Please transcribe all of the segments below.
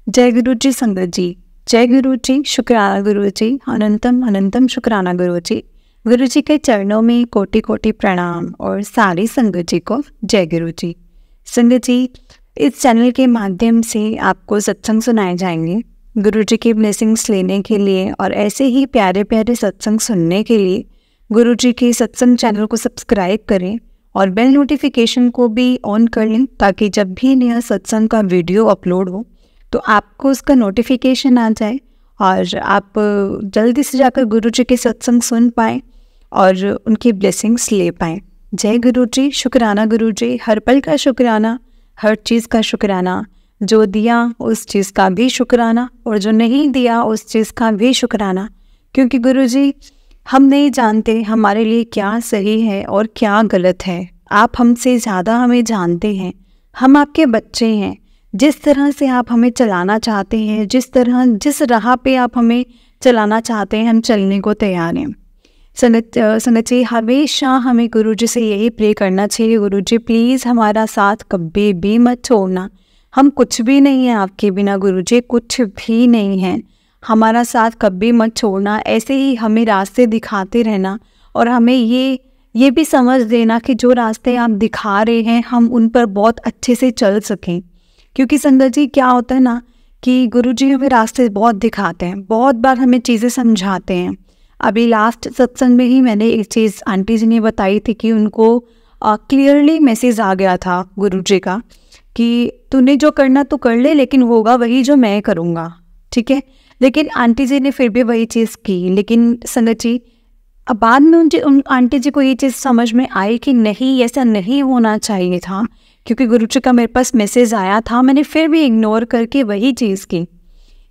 जय गुरु जी संगत जी। जय गुरु जी, शुक्राना गुरु जी, अनंतम अनंतम शुक्राना गुरु जी। गुरु जी के चरणों में कोटि कोटि प्रणाम और सारी संगत जी को जय गुरु जी। संगत जी, इस चैनल के माध्यम से आपको सत्संग सुनाए जाएंगे। गुरु जी की ब्लेसिंग्स लेने के लिए और ऐसे ही प्यारे प्यारे सत्संग सुनने के लिए गुरु जी के सत्संग चैनल को सब्सक्राइब करें और बेल नोटिफिकेशन को भी ऑन कर लें, ताकि जब भी नया सत्संग का वीडियो अपलोड हो तो आपको उसका नोटिफिकेशन आ जाए और आप जल्दी से जाकर गुरु जी के सत्संग सुन पाएँ और उनकी ब्लेसिंग्स ले पाएँ। जय गुरु जी, शुक्राना गुरु जी, हर पल का शुक्राना, हर चीज़ का शुक्राना, जो दिया उस चीज़ का भी शुक्राना और जो नहीं दिया उस चीज़ का भी शुक्राना। क्योंकि गुरु जी, हम नहीं जानते हमारे लिए क्या सही है और क्या गलत है। आप हमसे ज़्यादा हमें जानते हैं। हम आपके बच्चे हैं। जिस तरह से आप हमें चलाना चाहते हैं, जिस राह पे आप हमें चलाना चाहते हैं, हम चलने को तैयार हैं। संगत जी, हमेशा हमें गुरु जी से यही प्रे करना चाहिए, गुरु जी प्लीज़ हमारा साथ कभी भी मत छोड़ना। हम कुछ भी नहीं हैं आपके बिना गुरु जी, कुछ भी नहीं है। हमारा साथ कभी मत छोड़ना। ऐसे ही हमें रास्ते दिखाते रहना और हमें ये भी समझ देना कि जो रास्ते आप दिखा रहे हैं हम उन पर बहुत अच्छे से चल सकें। क्योंकि संगत जी, क्या होता है ना कि गुरु जी हमें रास्ते बहुत दिखाते हैं, बहुत बार हमें चीज़ें समझाते हैं। अभी लास्ट सत्संग में ही मैंने एक चीज़ आंटी जी ने बताई थी कि उनको क्लियरली मैसेज आ गया था गुरु जी का कि तूने जो करना तो कर ले, लेकिन होगा वही जो मैं करूँगा, ठीक है। लेकिन आंटी जी ने फिर भी वही चीज़ की। लेकिन संगत जी, अब बाद में उन आंटी जी को ये चीज़ समझ में आई कि नहीं, ऐसा नहीं होना चाहिए था। क्योंकि गुरु जी का मेरे पास मैसेज आया था, मैंने फिर भी इग्नोर करके वही चीज़ की।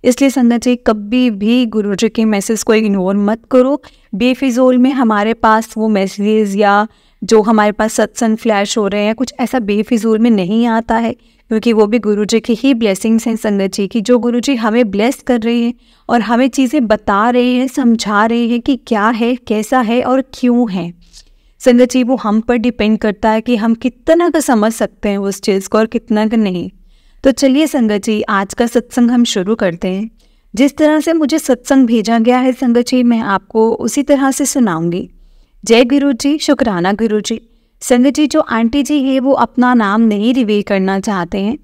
इसलिए संगत जी, कभी भी गुरु जी के मैसेज को इग्नोर मत करो। बेफिजूल में हमारे पास वो मैसेज या जो हमारे पास सत्संग फ्लैश हो रहे हैं, कुछ ऐसा बेफिजूल में नहीं आता है, क्योंकि वो भी गुरु जी की ही ब्लेसिंग्स हैं संगत जी की, जो गुरु जी हमें ब्लेस कर रहे हैं और हमें चीज़ें बता रहे हैं, समझा रहे हैं कि क्या है, कैसा है और क्यों है। संगत जी, वो हम पर डिपेंड करता है कि हम कितना का समझ सकते हैं उस चीज़ को और कितना का नहीं। तो चलिए संगत जी, आज का सत्संग हम शुरू करते हैं। जिस तरह से मुझे सत्संग भेजा गया है संगत जी, मैं आपको उसी तरह से सुनाऊंगी। जय गुरु जी, शुक्राना गुरु जी। संगत जी, जो आंटी जी है वो अपना नाम नहीं रिवील करना चाहते हैं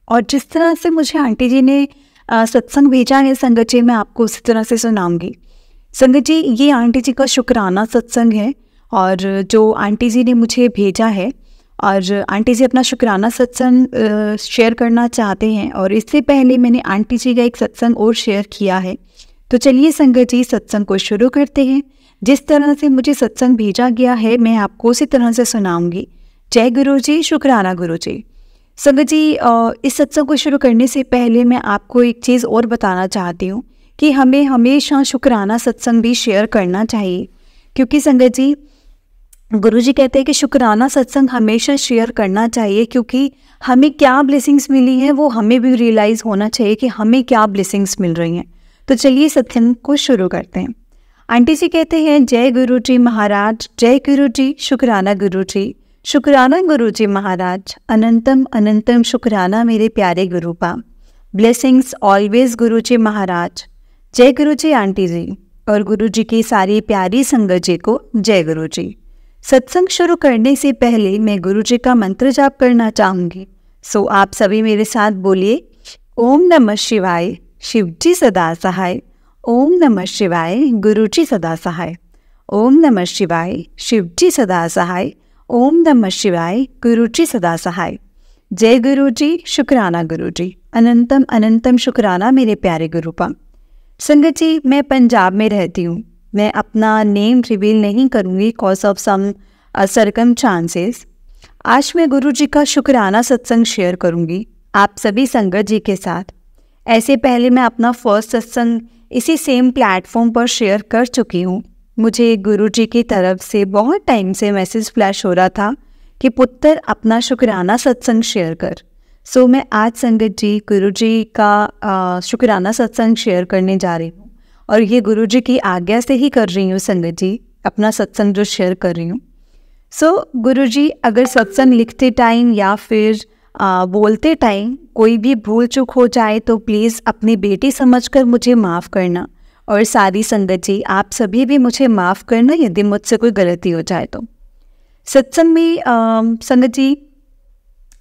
और जिस तरह से मुझे आंटी जी ने सत्संग भेजा है संगत जी, मैं आपको उसी तरह से सुनाऊंगी। संगत जी, ये आंटी जी का शुक्राना सत्संग है और जो आंटी जी ने मुझे भेजा है और आंटी जी अपना शुक्राना सत्संग शेयर करना चाहते हैं। और इससे पहले मैंने आंटी जी का एक सत्संग और शेयर किया है। तो चलिए संगत जी, सत्संग को शुरू करते हैं। जिस तरह से मुझे सत्संग भेजा गया है मैं आपको उसी तरह से सुनाऊंगी। जय गुरु जी, शुक्राना गुरु जी। संगत जी, इस सत्संग को शुरू करने से पहले मैं आपको एक चीज़ और बताना चाहती हूँ कि हमें हमेशा शुक्राना सत्संग भी शेयर करना चाहिए। क्योंकि संगत जी, गुरु जी कहते हैं कि शुक्राना सत्संग हमेशा शेयर करना चाहिए, क्योंकि हमें क्या ब्लेसिंग्स मिली हैं वो हमें भी रियलाइज़ होना चाहिए कि हमें क्या ब्लेसिंग्स मिल रही हैं। तो चलिए सत्संग को शुरू करते हैं। आंटी जी कहते हैं, जय गुरु जी महाराज, जय गुरु जी, शुक्राना गुरु जी, शुक्राना गुरु जी महाराज, अनंतम अनंतम शुक्राना मेरे प्यारे गुरु पा। ब्लेसिंग्स ऑलवेज गुरु जी महाराज। जय गुरु जी आंटी जी और गुरु जी की सारी प्यारी संगत जी को जय गुरु जी। सत्संग शुरू करने से पहले मैं गुरु जी का मंत्र जाप करना चाहूँगी। सो आप सभी मेरे साथ बोलिए, ओम नमः शिवाय, शिव जी सदा सहाय। ओम नमः शिवाय, गुरु जी सदा सहाय। ओम नमः शिवाय, शिव जी सदा सहाय। ओम नमः शिवाय, गुरु जी सदा सहाय। जय गुरु जी, शुक्राना गुरु जी, अनंतम अनंतम शुक्राना मेरे प्यारे गुरु पा। संगत जी, मैं पंजाब में रहती हूँ। मैं अपना नेम रिवील नहीं करूँगी कॉज ऑफ सम सर्कमस्टांसेस। आज मैं गुरु जी का शुक्राना सत्संग शेयर करूँगी आप सभी संगत जी के साथ। ऐसे पहले मैं अपना फर्स्ट सत्संग इसी सेम प्लेटफॉर्म पर शेयर कर चुकी हूँ। मुझे गुरु जी की तरफ से बहुत टाइम से मैसेज फ्लैश हो रहा था कि पुत्र अपना शुक्राना सत्संग शेयर कर। सो मैं आज संगत जी गुरु जी का शुक्राना सत्संग शेयर करने जा रही हूँ और ये गुरु जी की आज्ञा से ही कर रही हूँ संगत जी, अपना सत्संग जो शेयर कर रही हूँ। सो गुरु जी अगर सत्संग लिखते टाइम या फिर बोलते टाइम कोई भी भूल चूक हो जाए तो प्लीज़ अपनी बेटी समझकर मुझे माफ़ करना। और सारी संगत जी, आप सभी भी मुझे माफ़ करना यदि मुझसे कोई गलती हो जाए तो। सत्संग में संगत जी,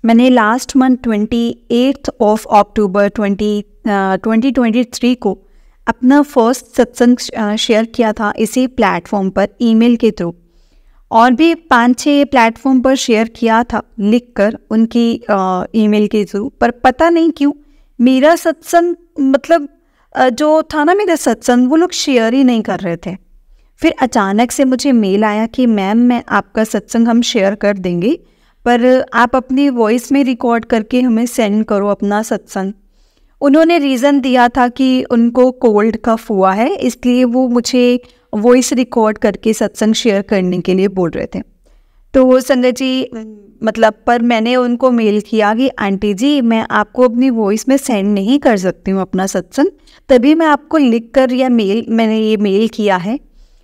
मैंने लास्ट मंथ 28 ऑफ अक्टूबर 2023 को अपना फर्स्ट सत्संग शेयर किया था इसी प्लेटफॉर्म पर ईमेल के थ्रू। और भी 5-6 प्लेटफॉर्म पर शेयर किया था लिखकर उनकी ईमेल के थ्रू, पर पता नहीं क्यों मेरा सत्संग मतलब जो था ना मेरा सत्संग, वो लोग शेयर ही नहीं कर रहे थे। फिर अचानक से मुझे मेल आया कि मैम, मैं आपका सत्संग हम शेयर कर देंगे, पर आप अपनी वॉइस में रिकॉर्ड करके हमें सेंड करो अपना सत्संग। उन्होंने रीज़न दिया था कि उनको कोल्ड कफ हुआ है, इसलिए वो मुझे वॉइस रिकॉर्ड करके सत्संग शेयर करने के लिए बोल रहे थे। तो संगत जी मतलब पर मैंने उनको मेल किया कि आंटी जी, मैं आपको अपनी वॉइस में सेंड नहीं कर सकती हूँ अपना सत्संग, तभी मैं आपको लिख कर या मैंने ये मेल किया है।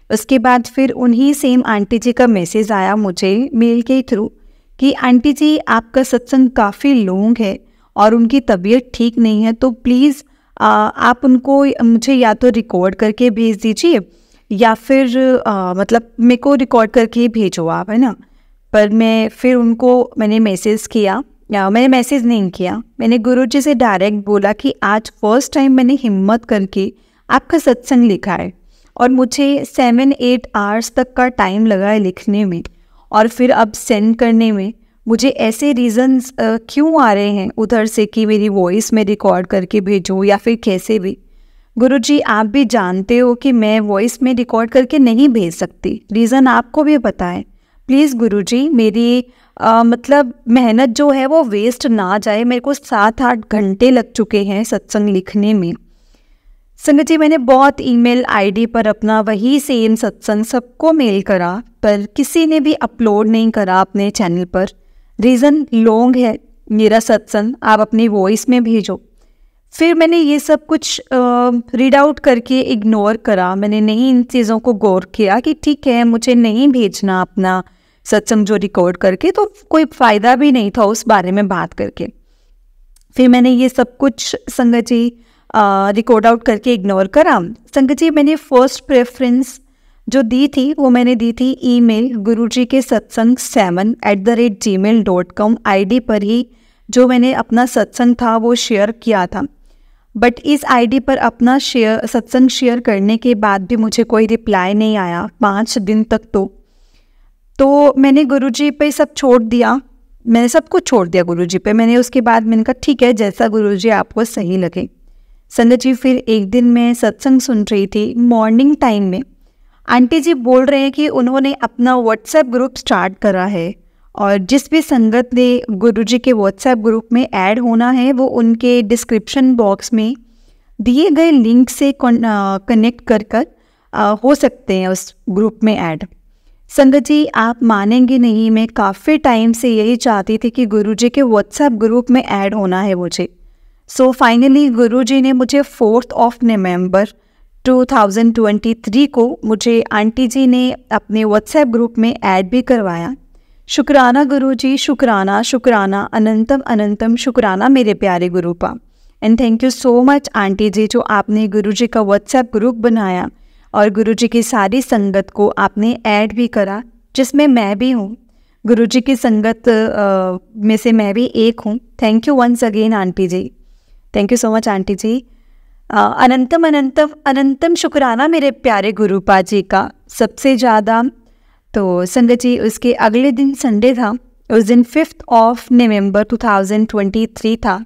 उसके बाद फिर उन्हीं सेम आंटी जी का मैसेज आया मुझे मेल के थ्रू कि आंटी जी, आपका सत्संग काफ़ी लॉन्ग है और उनकी तबीयत ठीक नहीं है, तो प्लीज़ आप उनको मुझे या तो रिकॉर्ड करके भेज दीजिए या फिर मतलब मेरे को रिकॉर्ड करके ही भेजो आप, है ना। पर मैंने मैसेज किया, या मैंने मैसेज नहीं किया, मैंने गुरुजी से डायरेक्ट बोला कि आज फर्स्ट टाइम मैंने हिम्मत करके आपका सत्संग लिखा है और मुझे 7-8 आवर्स तक का टाइम लगा है लिखने में, और फिर अब सेंड करने में मुझे ऐसे रीज़न्स क्यों आ रहे हैं उधर से कि मेरी वॉइस में रिकॉर्ड करके भेजो या फिर कैसे भी। गुरुजी, आप भी जानते हो कि मैं वॉइस में रिकॉर्ड करके नहीं भेज सकती, रीज़न आपको भी पता है। प्लीज़ गुरुजी, मेरी मतलब मेहनत जो है वो वेस्ट ना जाए। मेरे को 7-8 घंटे लग चुके हैं सत्संग लिखने में। संगत जी, मैंने बहुत ईमेल आईडी पर अपना वही सेम सत्संग सबको मेल करा, पर किसी ने भी अपलोड नहीं करा अपने चैनल पर। रीज़न लॉन्ग है मेरा सत्संग, आप अपनी वॉइस में भेजो। फिर मैंने ये सब कुछ रीड आउट करके इग्नोर करा, मैंने नहीं इन चीज़ों को गौर किया कि ठीक है, मुझे नहीं भेजना अपना सत्संग जो रिकॉर्ड करके, तो कोई फ़ायदा भी नहीं था उस बारे में बात करके। फिर मैंने ये सब कुछ संगत जी रिकॉर्ड आउट करके इग्नोर करा। संगत जी, मैंने फर्स्ट प्रेफरेंस जो दी थी वो मैंने दी थी ईमेल गुरुजी के सत्संग 7@gmail.com आईडी पर ही जो मैंने अपना सत्संग था वो शेयर किया था। बट इस आईडी पर अपना सत्संग शेयर करने के बाद भी मुझे कोई रिप्लाई नहीं आया 5 दिन तक। तो मैंने गुरुजी पे सब छोड़ दिया, मैंने सब कुछ छोड़ दिया गुरुजी पे। मैंने उसके बाद मैंने कहा ठीक है, जैसा गुरुजी आपको सही लगे। संगत जी, फिर एक दिन मैं सत्संग सुन रही थी मॉर्निंग टाइम में, आंटी जी बोल रहे हैं कि उन्होंने अपना व्हाट्सएप ग्रुप स्टार्ट करा है और जिस भी संगत ने गुरुजी के व्हाट्सएप ग्रुप में ऐड होना है वो उनके डिस्क्रिप्शन बॉक्स में दिए गए लिंक से कनेक्ट कर हो सकते हैं उस ग्रुप में ऐड। संगत जी, आप मानेंगे नहीं, मैं काफ़ी टाइम से यही चाहती थी कि गुरुजी के व्हाट्सएप ग्रुप में ऐड होना है मुझे। सो फाइनली गुरुजी ने मुझे 4 नवंबर 2023 को मुझे आंटी जी ने अपने व्हाट्सएप ग्रुप में ऐड भी करवाया। शुक्राना गुरुजी, शुक्राना शुक्राना, अनंतम अनंतम शुक्राना मेरे प्यारे गुरुपा। And thank you so much aunty ji, जो आपने गुरुजी का व्हाट्सएप ग्रुप बनाया और गुरुजी की सारी संगत को आपने ऐड भी करा, जिसमें मैं भी हूँ। गुरुजी की संगत में से मैं भी एक हूँ। Thank you once again aunty ji, thank you so much aunty ji. अनंतम अनंतम अनंतम शुक्राना मेरे प्यारे गुरुपा जी का सबसे ज़्यादा। तो संगत जी, उसके अगले दिन संडे था, उस दिन 5 नवंबर 2023 था।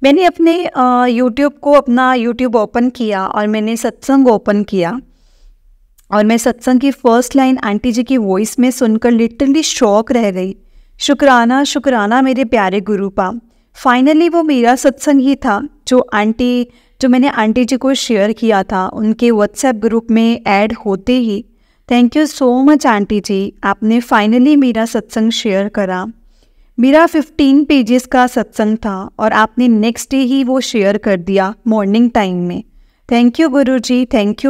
मैंने अपने अपना यूट्यूब ओपन किया और मैंने सत्संग ओपन किया और मैं सत्संग की फर्स्ट लाइन आंटी जी की वॉइस में सुनकर लिटरली शॉक रह गई। शुक्राना शुक्राना मेरे प्यारे गुरुपा। फाइनली वो मेरा सत्संग ही था जो मैंने आंटी जी को शेयर किया था उनके व्हाट्सएप ग्रुप में ऐड होते ही। Thank you so much aunty ji, आपने फाइनली मेरा सत्संग शेयर करा। मेरा 15 पेजेस का सत्संग था और आपने नेक्स्ट डे ही वो शेयर कर दिया मॉर्निंग टाइम में। Thank you Guruji, thank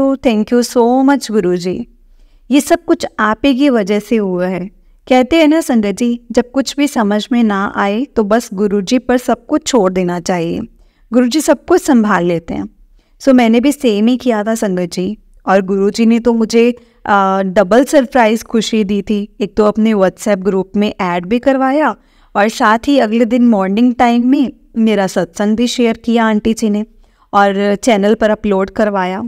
you so much Guruji. ये सब कुछ आप ही की वजह से हुआ है, कहते हैं ना संगत जी, जब कुछ भी समझ में ना आए तो बस गुरुजी पर सब कुछ छोड़ देना चाहिए। गुरुजी सब कुछ संभाल लेते हैं। सो मैंने भी सेम ही किया था संगत जी, और गुरुजी ने तो मुझे डबल सरप्राइज़ खुशी दी थी। एक तो अपने व्हाट्सएप ग्रुप में ऐड भी करवाया, और साथ ही अगले दिन मॉर्निंग टाइम में मेरा सत्संग भी शेयर किया आंटी जी ने, और चैनल पर अपलोड करवाया।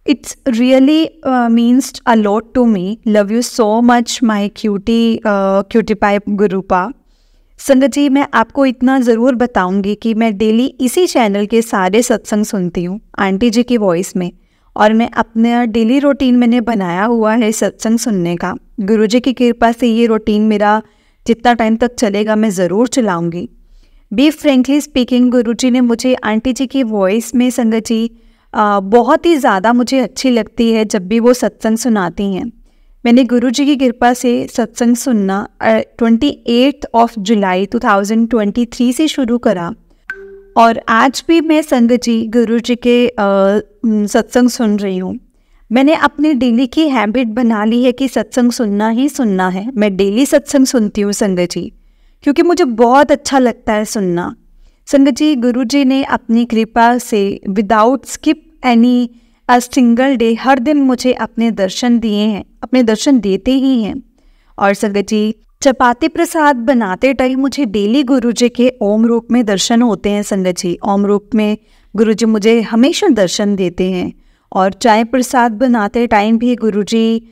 It's really means a lot to me. Love you so much, my cutie pie गुरुपा। संगत जी, मैं आपको इतना ज़रूर बताऊंगी कि मैं डेली इसी चैनल के सारे सत्संग सुनती हूँ आंटी जी की वॉइस में, और मैं अपना डेली रूटीन मैंने बनाया हुआ है सत्संग सुनने का। गुरुजी की कृपा से ये रूटीन मेरा जितना टाइम तक चलेगा मैं ज़रूर चलाऊँगी। बी फ्रेंकली स्पीकिंग, गुरुजी ने मुझे आंटी जी की वॉइस में संगत जी बहुत ही ज़्यादा मुझे अच्छी लगती है जब भी वो सत्संग सुनाती हैं। मैंने गुरुजी की कृपा से सत्संग सुनना 28 जुलाई 2023 से शुरू करा, और आज भी मैं संगत जी गुरुजी के सत्संग सुन रही हूँ। मैंने अपनी डेली की हैबिट बना ली है कि सत्संग सुनना ही सुनना है। मैं डेली सत्संग सुनती हूँ संगत जी, क्योंकि मुझे बहुत अच्छा लगता है सुनना। संगत जी, गुरुजी ने अपनी कृपा से without skip any a single day हर दिन मुझे अपने दर्शन दिए हैं, अपने दर्शन देते ही हैं। और संगत जी, चपाती प्रसाद बनाते टाइम मुझे डेली गुरुजी के ओम रूप में दर्शन होते हैं। संगत जी, ओम रूप में गुरुजी मुझे हमेशा दर्शन देते हैं, और चाय प्रसाद बनाते टाइम भी गुरुजी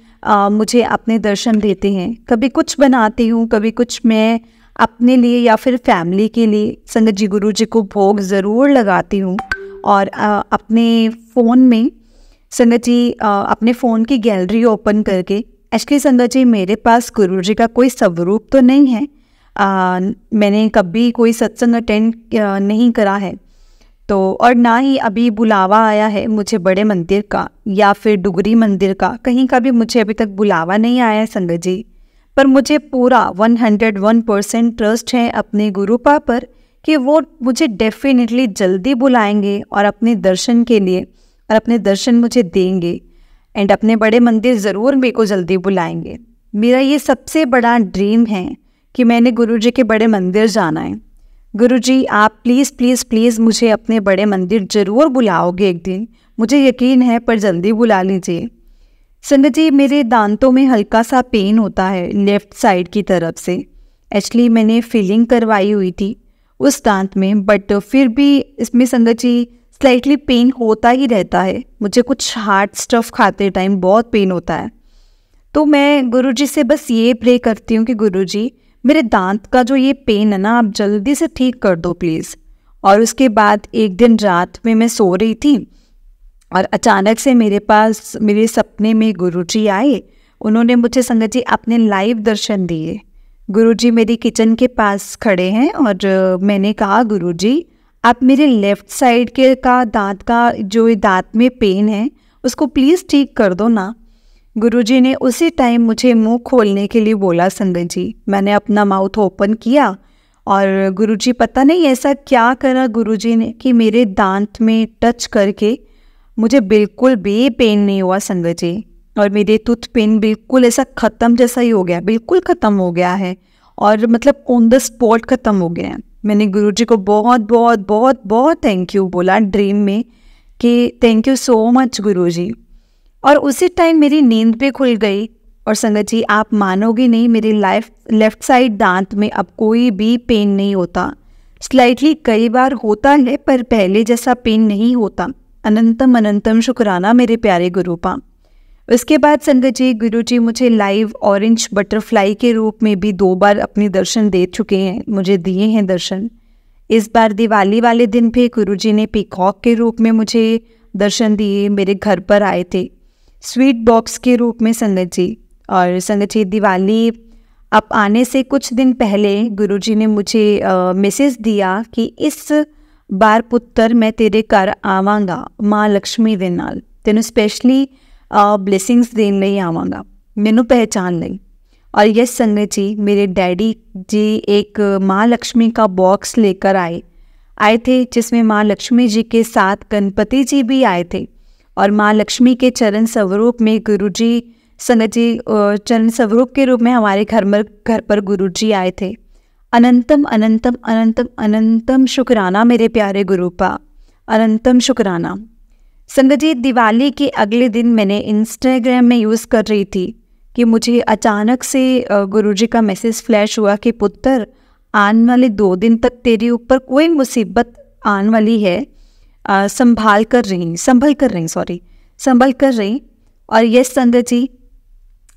मुझे अपने दर्शन देते हैं। कभी कुछ बनाती हूँ, कभी कुछ मैं अपने लिए या फिर फैमिली के लिए संगत जी गुरुजी को भोग ज़रूर लगाती हूँ। और अपने फ़ोन में संगत जी अपने फ़ोन की गैलरी ओपन करके, एक्चुअली संगत जी मेरे पास गुरुजी का कोई स्वरूप तो नहीं है, मैंने कभी कोई सत्संग अटेंड नहीं करा है, तो और ना ही अभी बुलावा आया है मुझे बड़े मंदिर का या फिर डुगरी मंदिर का, कहीं का भी मुझे अभी तक बुलावा नहीं आया है संगत जी। पर मुझे पूरा 101% ट्रस्ट है अपने गुरुपा पर कि वो मुझे डेफिनेटली जल्दी बुलाएंगे और अपने दर्शन के लिए, और अपने दर्शन मुझे देंगे, एंड अपने बड़े मंदिर ज़रूर मेरे को जल्दी बुलाएंगे। मेरा ये सबसे बड़ा ड्रीम है कि मैंने गुरुजी के बड़े मंदिर जाना है। गुरुजी, आप प्लीज़ प्लीज़ प्लीज़ मुझे अपने बड़े मंदिर ज़रूर बुलाओगे एक दिन, मुझे यकीन है, पर जल्दी बुला लीजिए। संगत जी, मेरे दांतों में हल्का सा पेन होता है लेफ़्ट साइड की तरफ से। एक्चुअली मैंने फिलिंग करवाई हुई थी उस दांत में, बट फिर भी इसमें संगत जी स्लाइटली पेन होता ही रहता है। मुझे कुछ हार्ड स्टफ़ खाते टाइम बहुत पेन होता है। तो मैं गुरुजी से बस ये प्रे करती हूँ कि गुरुजी, मेरे दांत का जो ये पेन है ना, आप जल्दी से ठीक कर दो प्लीज़। और उसके बाद एक दिन रात में मैं सो रही थी, और अचानक से मेरे सपने में गुरुजी आए। उन्होंने मुझे संगत जी अपने लाइव दर्शन दिए। गुरुजी मेरी किचन के पास खड़े हैं, और मैंने कहा, गुरुजी आप मेरे लेफ़्ट साइड के दांत का जो दांत में पेन है उसको प्लीज़ ठीक कर दो ना। गुरुजी ने उसी टाइम मुझे मुंह खोलने के लिए बोला संगत जी। मैंने अपना माउथ ओपन किया, और गुरुजी पता नहीं ऐसा क्या करा गुरुजी ने कि मेरे दांत में टच करके मुझे बिल्कुल भी पेन नहीं हुआ संगत जी, और मेरे टूथ पेन बिल्कुल ऐसा ख़त्म जैसा ही हो गया, बिल्कुल ख़त्म हो गया है, और मतलब ऑन द स्पॉट ख़त्म हो गया है। मैंने गुरुजी को बहुत बहुत बहुत बहुत थैंक यू बोला ड्रीम में कि थैंक यू सो मच गुरुजी। और उसी टाइम मेरी नींद भी खुल गई, और संगत जी आप मानोगे नहीं, मेरी लेफ़्ट साइड दांत में अब कोई भी पेन नहीं होता। स्लाइटली कई बार होता है, पर पहले जैसा पेन नहीं होता। अनंतम अनंतम शुक्राना मेरे प्यारे गुरुपा। उसके बाद संगत जी गुरुजी मुझे लाइव ऑरेंज बटरफ्लाई के रूप में भी 2 बार अपने दर्शन दे चुके हैं, मुझे दिए हैं दर्शन। इस बार दिवाली वाले दिन भी गुरुजी ने पीकॉक के रूप में मुझे दर्शन दिए, मेरे घर पर आए थे स्वीट बॉक्स के रूप में संगत जी। और संगत जी दिवाली अब आने से कुछ दिन पहले गुरुजी ने मुझे मैसेज दिया कि इस बार पुत्र मैं तेरे घर आवांगा माँ लक्ष्मी दे नाल, तेनों स्पेशली ब्लेसिंग्स देने ਲਈ आवांगा, मैनू पहचान लई। और यस संगत जी, मेरे डैडी जी एक माँ लक्ष्मी का बॉक्स लेकर आए थे, जिसमें माँ लक्ष्मी जी के साथ गणपति जी भी आए थे। और माँ लक्ष्मी के चरण स्वरूप में गुरुजी संगत जी चरण स्वरूप के रूप में हमारे घर पर गुरुजी आए थे। अनंतम अनंतम अनंतम अनंतम शुक्राना मेरे प्यारे गुरुपा, अनंतम शुक्राना। संगत जी दिवाली के अगले दिन मैंने इंस्टाग्राम में यूज़ कर रही थी कि मुझे अचानक से गुरुजी का मैसेज फ्लैश हुआ कि पुत्र, आने वाले 2 दिन तक तेरे ऊपर कोई मुसीबत आने वाली है, संभल कर रही। और ये संगत जी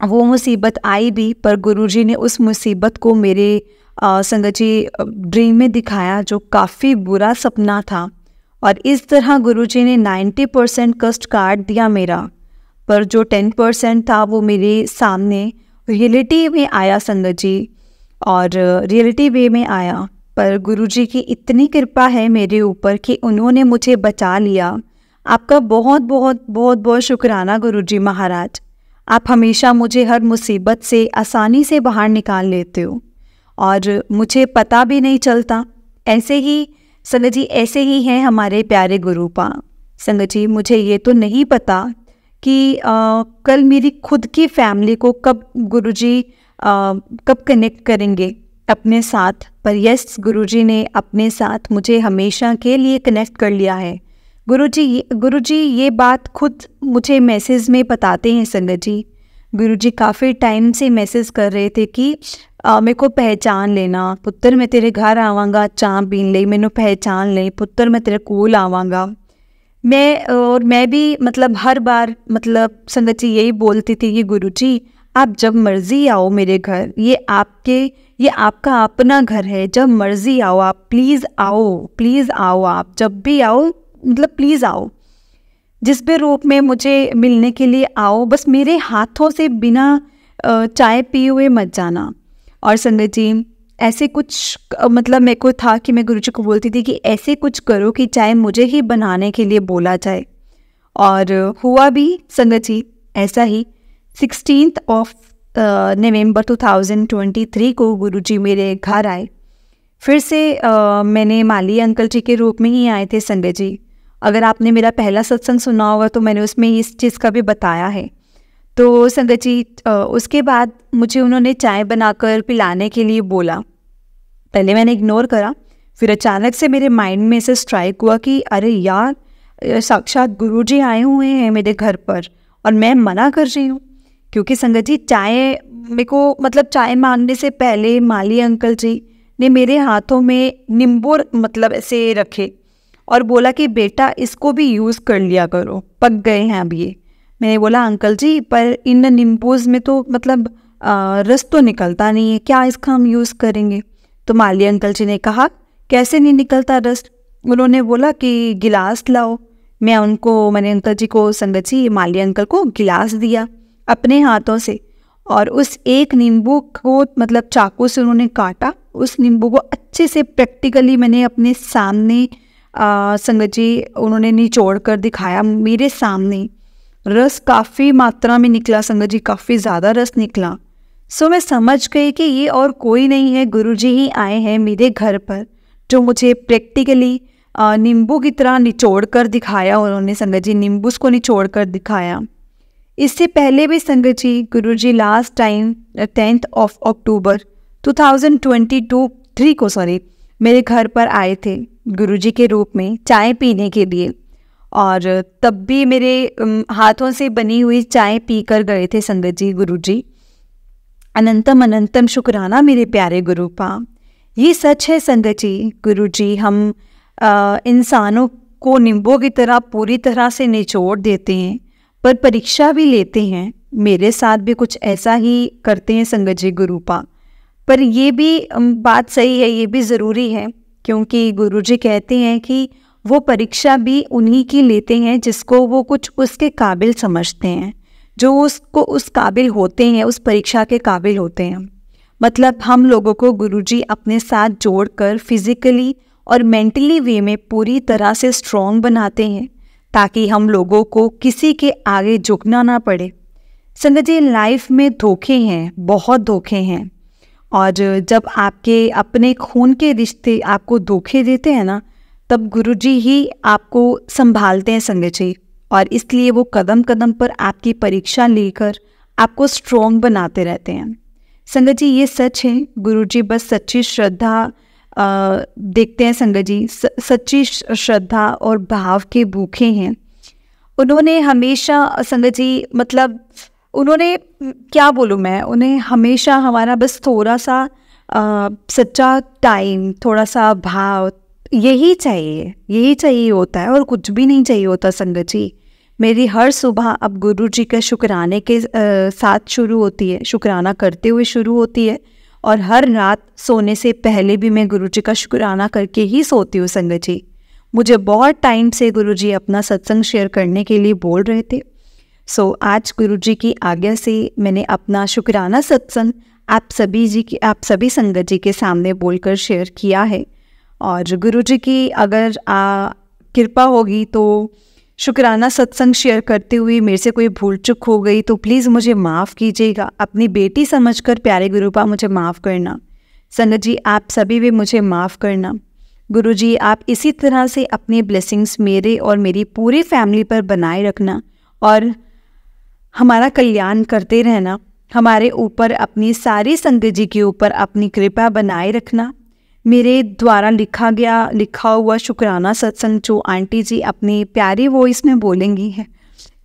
वो मुसीबत आई भी, पर गुरुजी ने उस मुसीबत को मेरे संगत जी ड्रीम में दिखाया, जो काफ़ी बुरा सपना था। और इस तरह गुरुजी ने 90% कष्ट काट दिया मेरा, पर जो 10% था वो मेरे सामने रियलिटी में आया संगत जी, और रियलिटी वे में आया। पर गुरुजी की इतनी कृपा है मेरे ऊपर कि उन्होंने मुझे बचा लिया। आपका बहुत बहुत बहुत बहुत शुक्राना गुरुजी महाराज। आप हमेशा मुझे हर मुसीबत से आसानी से बाहर निकाल लेते हो और मुझे पता भी नहीं चलता। ऐसे ही संगत जी, ऐसे ही हैं हमारे प्यारे गुरुपा। संगत जी मुझे ये तो नहीं पता कि कल मेरी खुद की फैमिली को कब गुरुजी कब कनेक्ट करेंगे अपने साथ, पर यस गुरुजी ने अपने साथ मुझे हमेशा के लिए कनेक्ट कर लिया है। गुरुजी ये बात खुद मुझे मैसेज में बताते हैं संगत जी। गुरुजी काफ़ी टाइम से मैसेज कर रहे थे कि मेरे को पहचान लेना पुत्र, मैं तेरे घर आवांगा, चाह पीन ले, मैनू पहचान ले पुत्र, मैं तेरे कोल आवांगा। मैं भी मतलब हर बार मतलब संगत जी यही बोलती थी कि गुरुजी आप जब मर्ज़ी आओ मेरे घर, ये आपका अपना घर है, जब मर्ज़ी आओ आप, प्लीज़ आओ आप, जब भी आओ मतलब प्लीज़ आओ, जिस भी रूप में मुझे मिलने के लिए आओ, बस मेरे हाथों से बिना चाय पिए हुए मत जाना। और संगत जी ऐसे कुछ मतलब मेरे को था कि मैं गुरुजी को बोलती थी कि ऐसे कुछ करो कि चाय मुझे ही बनाने के लिए बोला जाए, और हुआ भी संगत जी ऐसा ही। 16 नवंबर 2023 को गुरुजी मेरे घर आए। फिर से मैंने माली अंकल जी के रूप में ही आए थे संगत जी। अगर आपने मेरा पहला सत्संग सुना होगा तो मैंने उसमें इस चीज़ का भी बताया है। तो संगत जी उसके बाद मुझे उन्होंने चाय बनाकर पिलाने के लिए बोला। पहले मैंने इग्नोर करा, फिर अचानक से मेरे माइंड में ऐसे स्ट्राइक हुआ कि अरे यार, साक्षात गुरुजी आए हुए हैं मेरे घर पर और मैं मना कर रही हूँ। क्योंकि संगत जी चाय मेरे को मतलब चाय मांगने से पहले माली अंकल जी ने मेरे हाथों में नींबू मतलब ऐसे रखे और बोला कि बेटा इसको भी यूज़ कर लिया करो, पक गए हैं अब ये। मैंने बोला अंकल जी पर इन नींबूज़ में तो मतलब रस तो निकलता नहीं है, क्या इसका हम यूज़ करेंगे? तो माली अंकल जी ने कहा कैसे नहीं निकलता रस? उन्होंने बोला कि गिलास लाओ। मैंने अंकल जी को संगत जी माली अंकल को गिलास दिया अपने हाथों से, और उस एक नींबू को मतलब चाकू से उन्होंने काटा। उस नींबू को अच्छे से प्रैक्टिकली मैंने अपने सामने संगत जी उन्होंने निचोड़ कर दिखाया मेरे सामने। रस काफ़ी मात्रा में निकला संगत जी, काफ़ी ज़्यादा रस निकला। सो मैं समझ गई कि ये और कोई नहीं है, गुरुजी ही आए हैं मेरे घर पर, जो मुझे प्रैक्टिकली नींबू की तरह निचोड़ कर दिखाया। उन्होंने संगत जी नींबू को निचोड़ कर दिखाया। इससे पहले भी संगत जी गुरुजी लास्ट टाइम 10 अक्टूबर 2023 को मेरे घर पर आए थे गुरुजी के रूप में चाय पीने के लिए, और तब भी मेरे हाथों से बनी हुई चाय पी कर गए थे संगत जी गुरुजी। अनंतम अनंतम शुक्राना मेरे प्यारे गुरुपा। ये सच है संगत जी, गुरुजी हम इंसानों को नींबू की तरह पूरी तरह से निचोड़ देते हैं, पर परीक्षा भी लेते हैं। मेरे साथ भी कुछ ऐसा ही करते हैं संगत जी गुरुपा। पर ये भी बात सही है, ये भी ज़रूरी है, क्योंकि गुरुजी कहते हैं कि वो परीक्षा भी उन्हीं की लेते हैं जिसको वो कुछ उसके काबिल समझते हैं, जो उसको उस काबिल होते हैं, उस परीक्षा के काबिल होते हैं। मतलब हम लोगों को गुरुजी अपने साथ जोड़कर फिज़िकली और मेंटली वे में पूरी तरह से स्ट्रॉन्ग बनाते हैं, ताकि हम लोगों को किसी के आगे झुकना ना पड़े। संगत जी लाइफ में धोखे हैं, बहुत धोखे हैं, और जब आपके अपने खून के रिश्ते आपको धोखे देते हैं ना, तब गुरुजी ही आपको संभालते हैं संगत जी। और इसलिए वो कदम कदम पर आपकी परीक्षा लेकर आपको स्ट्रॉन्ग बनाते रहते हैं। संगत जी ये सच है, गुरुजी बस सच्ची श्रद्धा देखते हैं संगत जी, सच्ची श्रद्धा और भाव के भूखे हैं। उन्होंने हमेशा संगत जी मतलब उन्होंने क्या बोलूँ मैं, उन्हें हमेशा हमारा बस थोड़ा सा सच्चा टाइम, थोड़ा सा भाव, यही चाहिए होता है और कुछ भी नहीं चाहिए होता संगत जी। मेरी हर सुबह अब गुरुजी के शुक्राने के साथ शुरू होती है, शुक्राना करते हुए शुरू होती है, और हर रात सोने से पहले भी मैं गुरुजी का शुक्राना करके ही सोती हूँ संगत जी। मुझे बहुत टाइम से गुरुजी अपना सत्संग शेयर करने के लिए बोल रहे थे। आज गुरुजी की आज्ञा से मैंने अपना शुक्राना सत्संग आप सभी संगत जी के सामने बोलकर शेयर किया है। और गुरुजी की अगर कृपा होगी तो शुक्राना सत्संग शेयर करते हुए मेरे से कोई भूल चूक हो गई तो प्लीज़ मुझे माफ़ कीजिएगा। अपनी बेटी समझकर प्यारे गुरुपा मुझे माफ़ करना। संगत जी आप सभी भी मुझे माफ़ करना। गुरुजी आप इसी तरह से अपने ब्लेसिंग्स मेरे और मेरी पूरी फैमिली पर बनाए रखना और हमारा कल्याण करते रहना। हमारे ऊपर अपनी सारी संगत जी के ऊपर अपनी कृपा बनाए रखना। मेरे द्वारा लिखा हुआ शुक्राना सत्संग जो आंटी जी अपनी प्यारी वॉइस में बोलेंगी है,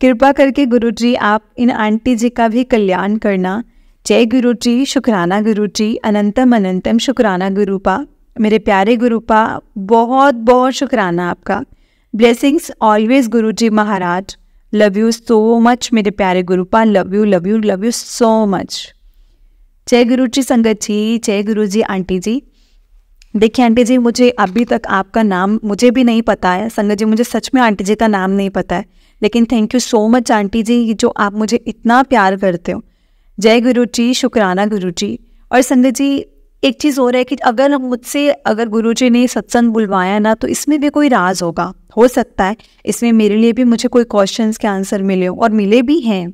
कृपा करके गुरुजी आप इन आंटी जी का भी कल्याण करना। जय गुरुजी, शुक्राना गुरुजी, अनंतम अनंतम शुक्राना गुरुपा। मेरे प्यारे गुरुपा बहुत बहुत शुक्राना आपका। Blessings always Guruji Maharaj. Love you so much मेरे प्यारे गुरुपा, लव यू सो मच। जय गुरुजी संगत जी, जय गुरुजी आंटी जी। देखिए आंटी जी मुझे अभी तक आपका नाम मुझे भी नहीं पता है संगत जी, मुझे सच में आंटी जी का नाम नहीं पता है, लेकिन thank you so much aunty ji जो आप मुझे इतना प्यार करते हो। जय गुरुजी, शुक्राना गुरुजी। और संगत जी एक चीज़ और है कि अगर गुरुजी ने सत्संग बुलवाया ना तो इसमें भी कोई राज होगा, हो सकता है इसमें मेरे लिए भी मुझे कोई क्वेश्चंस के आंसर मिले हो और मिले भी हैं।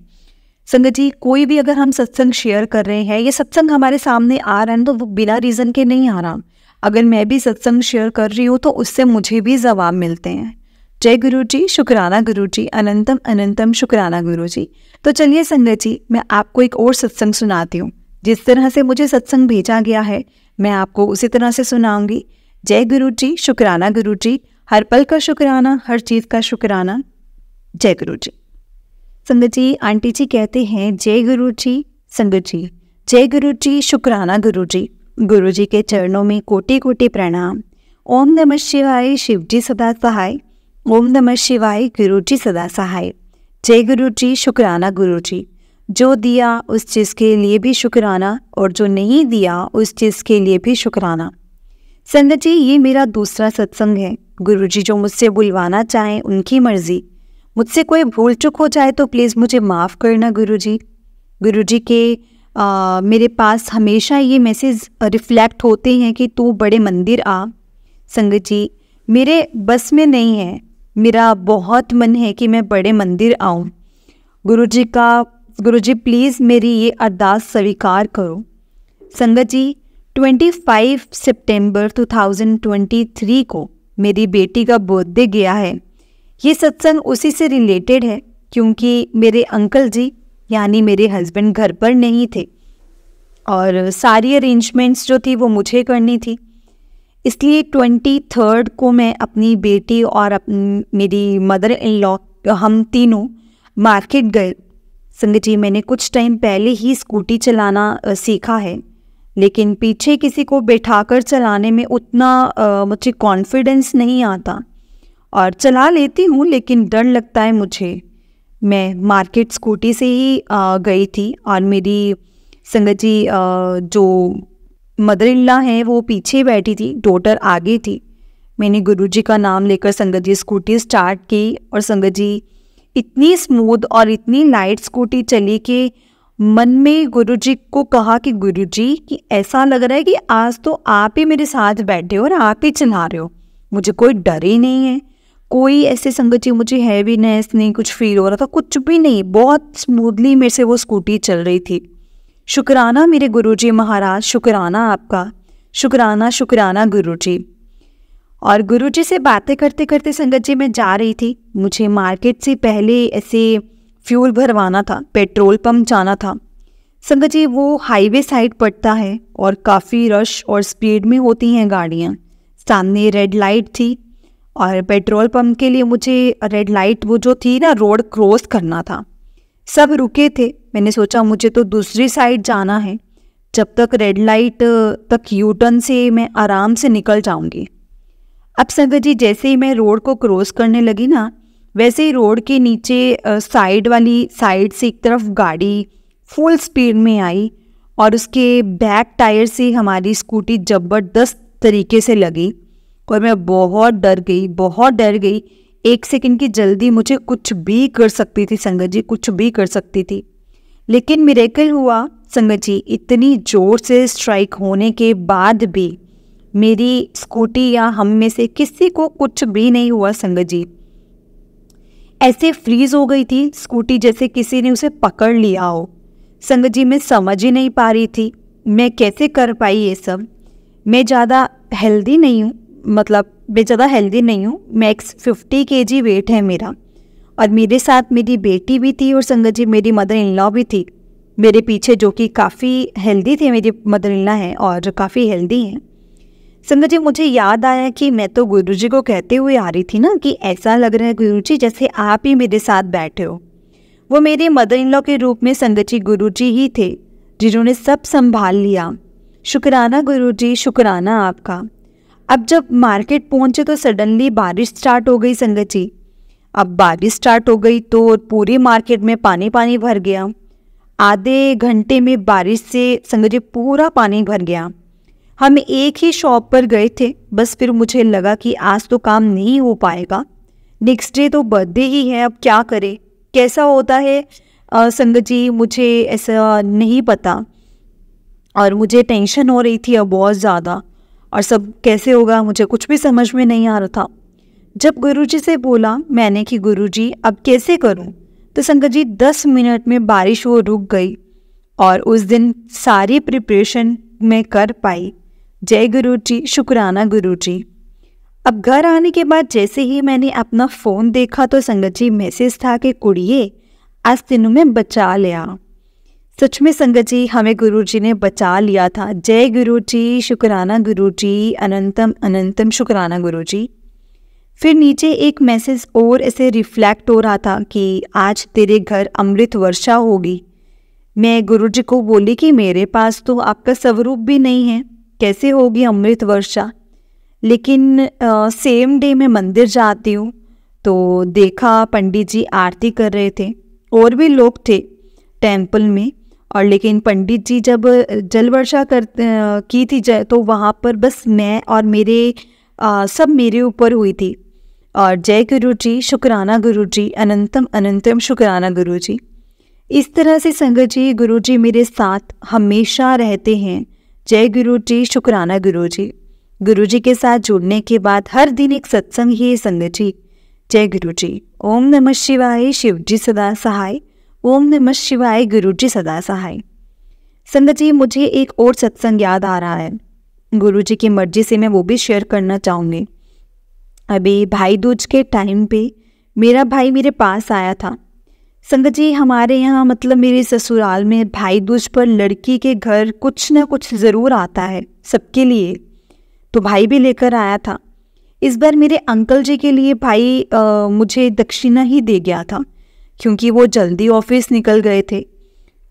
संगत जी कोई भी अगर हम सत्संग शेयर कर रहे हैं, ये सत्संग हमारे सामने आ रहा है तो वो बिना रीज़न के नहीं आ रहा। अगर मैं भी सत्संग शेयर कर रही हूँ तो उससे मुझे भी जवाब मिलते हैं। जय गुरुजी, शुक्राना गुरुजी, अनंतम अनंतम शुक्राना गुरुजी। तो चलिए संगत जी मैं आपको एक और सत्संग सुनाती हूँ। जिस तरह से मुझे सत्संग भेजा गया है मैं आपको उसी तरह से सुनाऊंगी। जय गुरुजी, शुक्राना गुरुजी, हर पल का शुक्राना, हर चीज़ का शुक्राना। जय गुरुजी। संगत जी आंटी जी कहते हैं जय गुरुजी। संगत जी जय गुरुजी, शुक्राना गुरुजी। गुरुजी के चरणों में कोटि कोटि प्रणाम। ओम नमः शिवाय, शिवजी सदा सहाय। ओम नमः शिवाय, गुरुजी सदा सहाय। जय गुरुजी, शुक्राना गुरुजी। जो दिया उस चीज़ के लिए भी शुक्राना और जो नहीं दिया उस चीज़ के लिए भी शुक्राना। संगत जी ये मेरा दूसरा सत्संग है। गुरुजी जो मुझसे बुलवाना चाहें उनकी मर्जी। मुझसे कोई भूल चूक हो जाए तो प्लीज़ मुझे माफ़ करना गुरुजी। गुरुजी के मेरे पास हमेशा ये मैसेज रिफ्लेक्ट होते हैं कि तू बड़े मंदिर आ। संगत जी मेरे बस में नहीं है, मेरा बहुत मन है कि मैं बड़े मंदिर आऊँ। गुरुजी प्लीज़ मेरी ये अरदास स्वीकार करो। संगत जी 25 सितंबर 2023 को मेरी बेटी का बर्थडे गया है। ये सत्संग उसी से रिलेटेड है क्योंकि मेरे अंकल जी यानी मेरे हस्बैंड घर पर नहीं थे और सारी अरेंजमेंट्स जो थी वो मुझे करनी थी। इसलिए 23 को मैं अपनी बेटी और मेरी मदर इन लॉ हम तीनों मार्केट गए। संगत जी मैंने कुछ टाइम पहले ही स्कूटी चलाना सीखा है, लेकिन पीछे किसी को बैठाकर चलाने में उतना मुझे कॉन्फिडेंस नहीं आता और चला लेती हूँ लेकिन डर लगता है मुझे। मैं मार्केट स्कूटी से ही गई थी और मेरी संगत जी जो मदर इन लॉ हैं वो पीछे बैठी थी, डॉटर आगे थी। मैंने गुरुजी का नाम लेकर संगत जी स्कूटी स्टार्ट की और संगत जी इतनी स्मूथ और इतनी लाइट स्कूटी चली कि मन में गुरुजी को कहा कि गुरुजी कि ऐसा लग रहा है कि आज तो आप ही मेरे साथ बैठे हो और आप ही चला रहे हो, मुझे कोई डर ही नहीं है, कोई ऐसे संगत जी मुझे हैवीनेस नहीं कुछ फील हो रहा था, कुछ भी नहीं, बहुत स्मूथली मेरे से वो स्कूटी चल रही थी। शुक्राना मेरे गुरुजी महाराज, शुक्राना आपका, शुक्राना शुक्राना गुरुजी। और गुरुजी से बातें करते करते संगत जी मैं जा रही थी। मुझे मार्केट से पहले ऐसे फ्यूल भरवाना था, पेट्रोल पंप जाना था। संगत जी वो हाईवे साइड पड़ता है और काफ़ी रश और स्पीड में होती हैं गाड़ियाँ। सामने रेड लाइट थी और पेट्रोल पंप के लिए मुझे रेड लाइट वो जो थी ना रोड क्रॉस करना था। सब रुके थे, मैंने सोचा मुझे तो दूसरी साइड जाना है, जब तक रेड लाइट तक यू टर्न से मैं आराम से निकल जाऊंगी। अब संगत जी जैसे ही मैं रोड को क्रॉस करने लगी ना, वैसे ही रोड के नीचे साइड वाली साइड से एक तरफ गाड़ी फुल स्पीड में आई और उसके बैक टायर से हमारी स्कूटी ज़बरदस्त तरीके से लगी और मैं बहुत डर गई। 1 सेकंड की जल्दी मुझे कुछ भी कर सकती थी संगत जी, कुछ भी कर सकती थी। लेकिन मिरेकल हुआ संगत जी, इतनी ज़ोर से स्ट्राइक होने के बाद भी मेरी स्कूटी या हम में से किसी को कुछ भी नहीं हुआ संगत जी। ऐसे फ्रीज हो गई थी स्कूटी जैसे किसी ने उसे पकड़ लिया हो। संगत जी मैं समझ ही नहीं पा रही थी मैं कैसे कर पाई ये सब। मैं ज़्यादा हेल्दी नहीं हूँ, मैक्स 50 kg वेट है मेरा, और मेरे साथ मेरी बेटी भी थी और संगत जी मेरी मदर इन लॉ भी थी मेरे पीछे, जो कि काफ़ी हेल्दी थे। मेरी मदर इन लॉ हैं और काफ़ी हेल्दी हैं। संगत जी मुझे याद आया कि मैं तो गुरुजी को कहते हुए आ रही थी ना कि ऐसा लग रहा है गुरुजी जैसे आप ही मेरे साथ बैठे हो। वो मेरे मदर इन लॉ के रूप में संगत जी गुरुजी ही थे जिन्होंने सब संभाल लिया। शुक्राना गुरुजी, शुक्राना आपका। अब जब मार्केट पहुंचे तो सडनली बारिश स्टार्ट हो गई संगत जी। अब बारिश स्टार्ट हो गई तो पूरी मार्केट में पानी पानी भर गया। आधे घंटे में बारिश से संगत जी पूरा पानी भर गया। हम एक ही शॉप पर गए थे, बस फिर मुझे लगा कि आज तो काम नहीं हो पाएगा। नेक्स्ट डे तो बर्थडे ही है, अब क्या करें, कैसा होता है संगत जी मुझे ऐसा नहीं पता और मुझे टेंशन हो रही थी अब बहुत ज़्यादा, और सब कैसे होगा मुझे कुछ भी समझ में नहीं आ रहा था। जब गुरुजी से बोला मैंने कि गुरुजी अब कैसे करूं, तो संगत जी 10 मिनट में बारिश वो रुक गई और उस दिन सारी प्रिपरेशन मैं कर पाई। जय गुरुजी, शुक्राना गुरुजी। अब घर आने के बाद जैसे ही मैंने अपना फ़ोन देखा तो संगत जी मैसेज था कि कुड़िए आज तेनू में बचा लिया। सच में संगत जी हमें गुरुजी ने बचा लिया था। जय गुरुजी, शुक्राना गुरुजी, अनंतम अनंतम शुक्राना गुरुजी। फिर नीचे एक मैसेज और ऐसे रिफ्लेक्ट हो रहा था कि आज तेरे घर अमृत वर्षा होगी। मैं गुरुजी को बोली कि मेरे पास तो आपका स्वरूप भी नहीं है, कैसे होगी अमृत वर्षा। लेकिन सेम डे मैं मंदिर जाती हूँ तो देखा पंडित जी आरती कर रहे थे, और भी लोग थे टेम्पल में, और लेकिन पंडित जी जब जल वर्षा की थी तो वहाँ पर बस मैं और मेरे सब मेरे ऊपर हुई थी। और जय गुरुजी, शुक्राना गुरुजी, अनंतम अनंतम शुक्राना गुरुजी। इस तरह से संगत जी गुरुजी मेरे साथ हमेशा रहते हैं। जय गुरुजी, शुक्राना गुरुजी। गुरुजी के साथ जुड़ने के बाद हर दिन एक सत्संग ही है संगत जी। जय गुरुजी। ओम नमः शिवाय, शिवजी सदा सहाय। ओम नमः शिवाय, गुरुजी सदा सहाय। संगत जी मुझे एक और सत्संग याद आ रहा है, गुरुजी की मर्जी से मैं वो भी शेयर करना चाहूँगी। अभी भाई दूज के टाइम पे मेरा भाई मेरे पास आया था। संगत जी हमारे यहाँ मतलब मेरे ससुराल में भाई दूज पर लड़की के घर कुछ ना कुछ ज़रूर आता है सबके लिए, तो भाई भी लेकर आया था। इस बार मेरे अंकल जी के लिए भाई मुझे दक्षिणा ही दे गया था क्योंकि वो जल्दी ऑफिस निकल गए थे।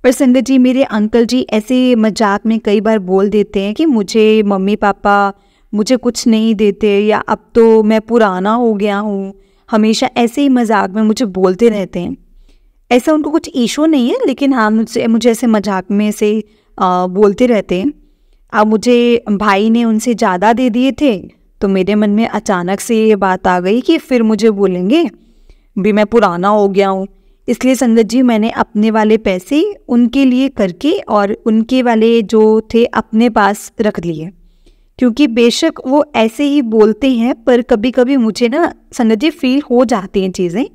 पर संगत जी मेरे अंकल जी ऐसे मजाक में कई बार बोल देते हैं कि मुझे मम्मी पापा मुझे कुछ नहीं देते, या अब तो मैं पुराना हो गया हूँ, हमेशा ऐसे ही मजाक में मुझे बोलते रहते हैं। ऐसा उनको कुछ इशू नहीं है, लेकिन हाँ मुझे ऐसे मजाक में से बोलते रहते हैं। अब मुझे भाई ने उनसे ज़्यादा दे दिए थे तो मेरे मन में अचानक से ये बात आ गई कि फिर मुझे बोलेंगे भी मैं पुराना हो गया हूँ। इसलिए संगत जी मैंने अपने वाले पैसे उनके लिए करके और उनके वाले जो थे अपने पास रख लिए, क्योंकि बेशक वो ऐसे ही बोलते हैं पर कभी कभी मुझे ना संगत जी फील हो जाती हैं चीज़ें।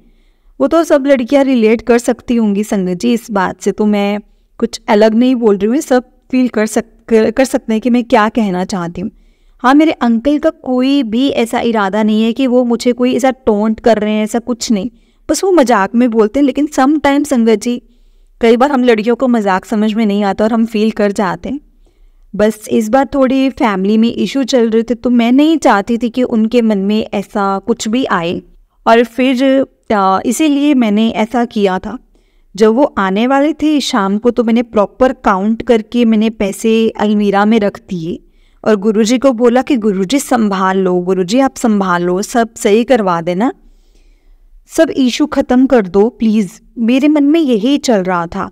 वो तो सब लड़कियां रिलेट कर सकती होंगी संगत जी, इस बात से तो मैं कुछ अलग नहीं बोल रही हूँ, सब फील कर सकते हैं कि मैं क्या कहना चाहती हूँ। हाँ मेरे अंकल का कोई भी ऐसा इरादा नहीं है कि वो मुझे कोई ऐसा टोंट कर रहे हैं, ऐसा कुछ नहीं। बस वो मजाक में बोलते हैं, लेकिन सम टाइम संगत जी कई बार हम लड़कियों को मजाक समझ में नहीं आता और हम फील कर जाते हैं। बस इस बार थोड़ी फैमिली में इशू चल रहे थे, तो मैं नहीं चाहती थी कि उनके मन में ऐसा कुछ भी आए, और फिर इसीलिए मैंने ऐसा किया था। जब वो आने वाले थे शाम को, तो मैंने प्रॉपर काउंट करके मैंने पैसे अलमीरा में रख दिए और गुरुजी को बोला कि गुरुजी संभाल लो, गुरुजी आप संभाल लो, सब सही करवा देना, सब इशू ख़त्म कर दो प्लीज़। मेरे मन में यही चल रहा था।